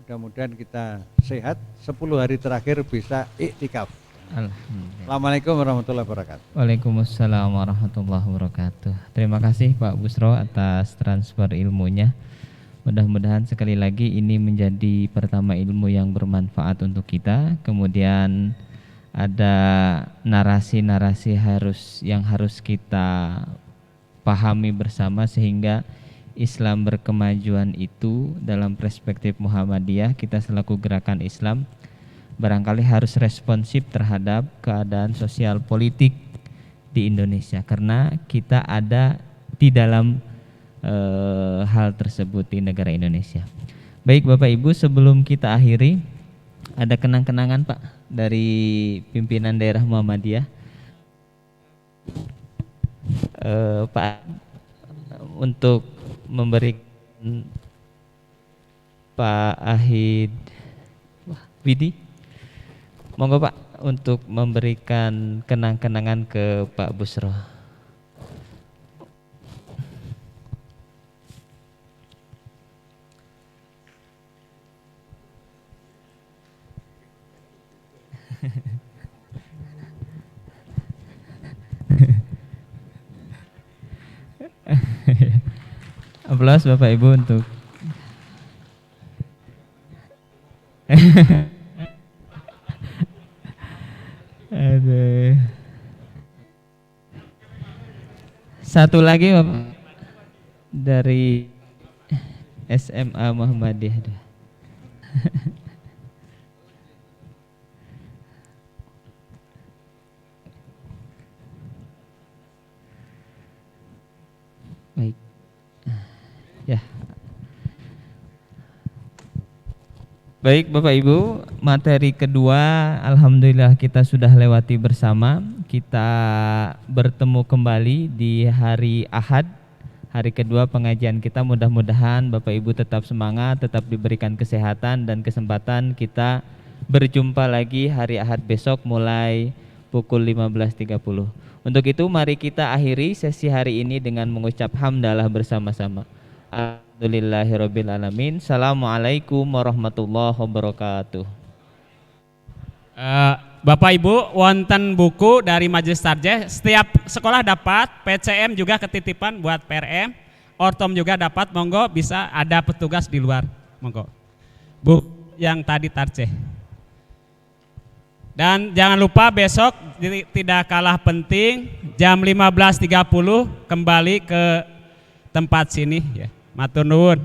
E: Mudah-mudahan kita sehat, 10 hari terakhir bisa iktikaf.
D: Alhamdulillah.
E: Assalamualaikum warahmatullahi wabarakatuh.
D: Waalaikumsalam warahmatullahi wabarakatuh. Terima kasih Pak Busro atas transfer ilmunya. Mudah-mudahan sekali lagi ini menjadi pertama ilmu yang bermanfaat untuk kita. Kemudian ada narasi-narasi yang harus kita pahami bersama sehingga Islam berkemajuan itu dalam perspektif Muhammadiyah, kita selaku gerakan Islam barangkali harus responsif terhadap keadaan sosial politik di Indonesia karena kita ada di dalam hal tersebut di negara Indonesia. Baik Bapak Ibu, sebelum kita akhiri ada kenang-kenangan Pak dari pimpinan daerah Muhammadiyah. Pak untuk memberi Pak Ahid Widi. Monggo Pak untuk memberikan kenang-kenangan ke Pak Busro. Aplaus Bapak Ibu untuk Aduh. Satu lagi Bapak dari SMA Muhammadiyah. Baik. Ya. Baik Bapak Ibu, materi kedua alhamdulillah kita sudah lewati bersama. Kita bertemu kembali di hari Ahad, hari kedua pengajian kita. Mudah-mudahan Bapak Ibu tetap semangat, tetap diberikan kesehatan dan kesempatan. Kita berjumpa lagi hari Ahad besok mulai pukul 15.30. Untuk itu mari kita akhiri sesi hari ini dengan mengucap hamdalah bersama-sama. Alhamdulillahirabbil alamin. Assalamualaikum warahmatullahi wabarakatuh.
A: Bapak Ibu, wonten buku dari Majelis Tarjih. Setiap sekolah dapat, PCM juga ketitipan buat PRM, Ortom juga dapat. Monggo bisa ada petugas di luar. Monggo. Bu yang tadi Tarjih. Dan jangan lupa besok tidak kalah penting jam 15.30 kembali ke tempat sini ya. Matur nuwun.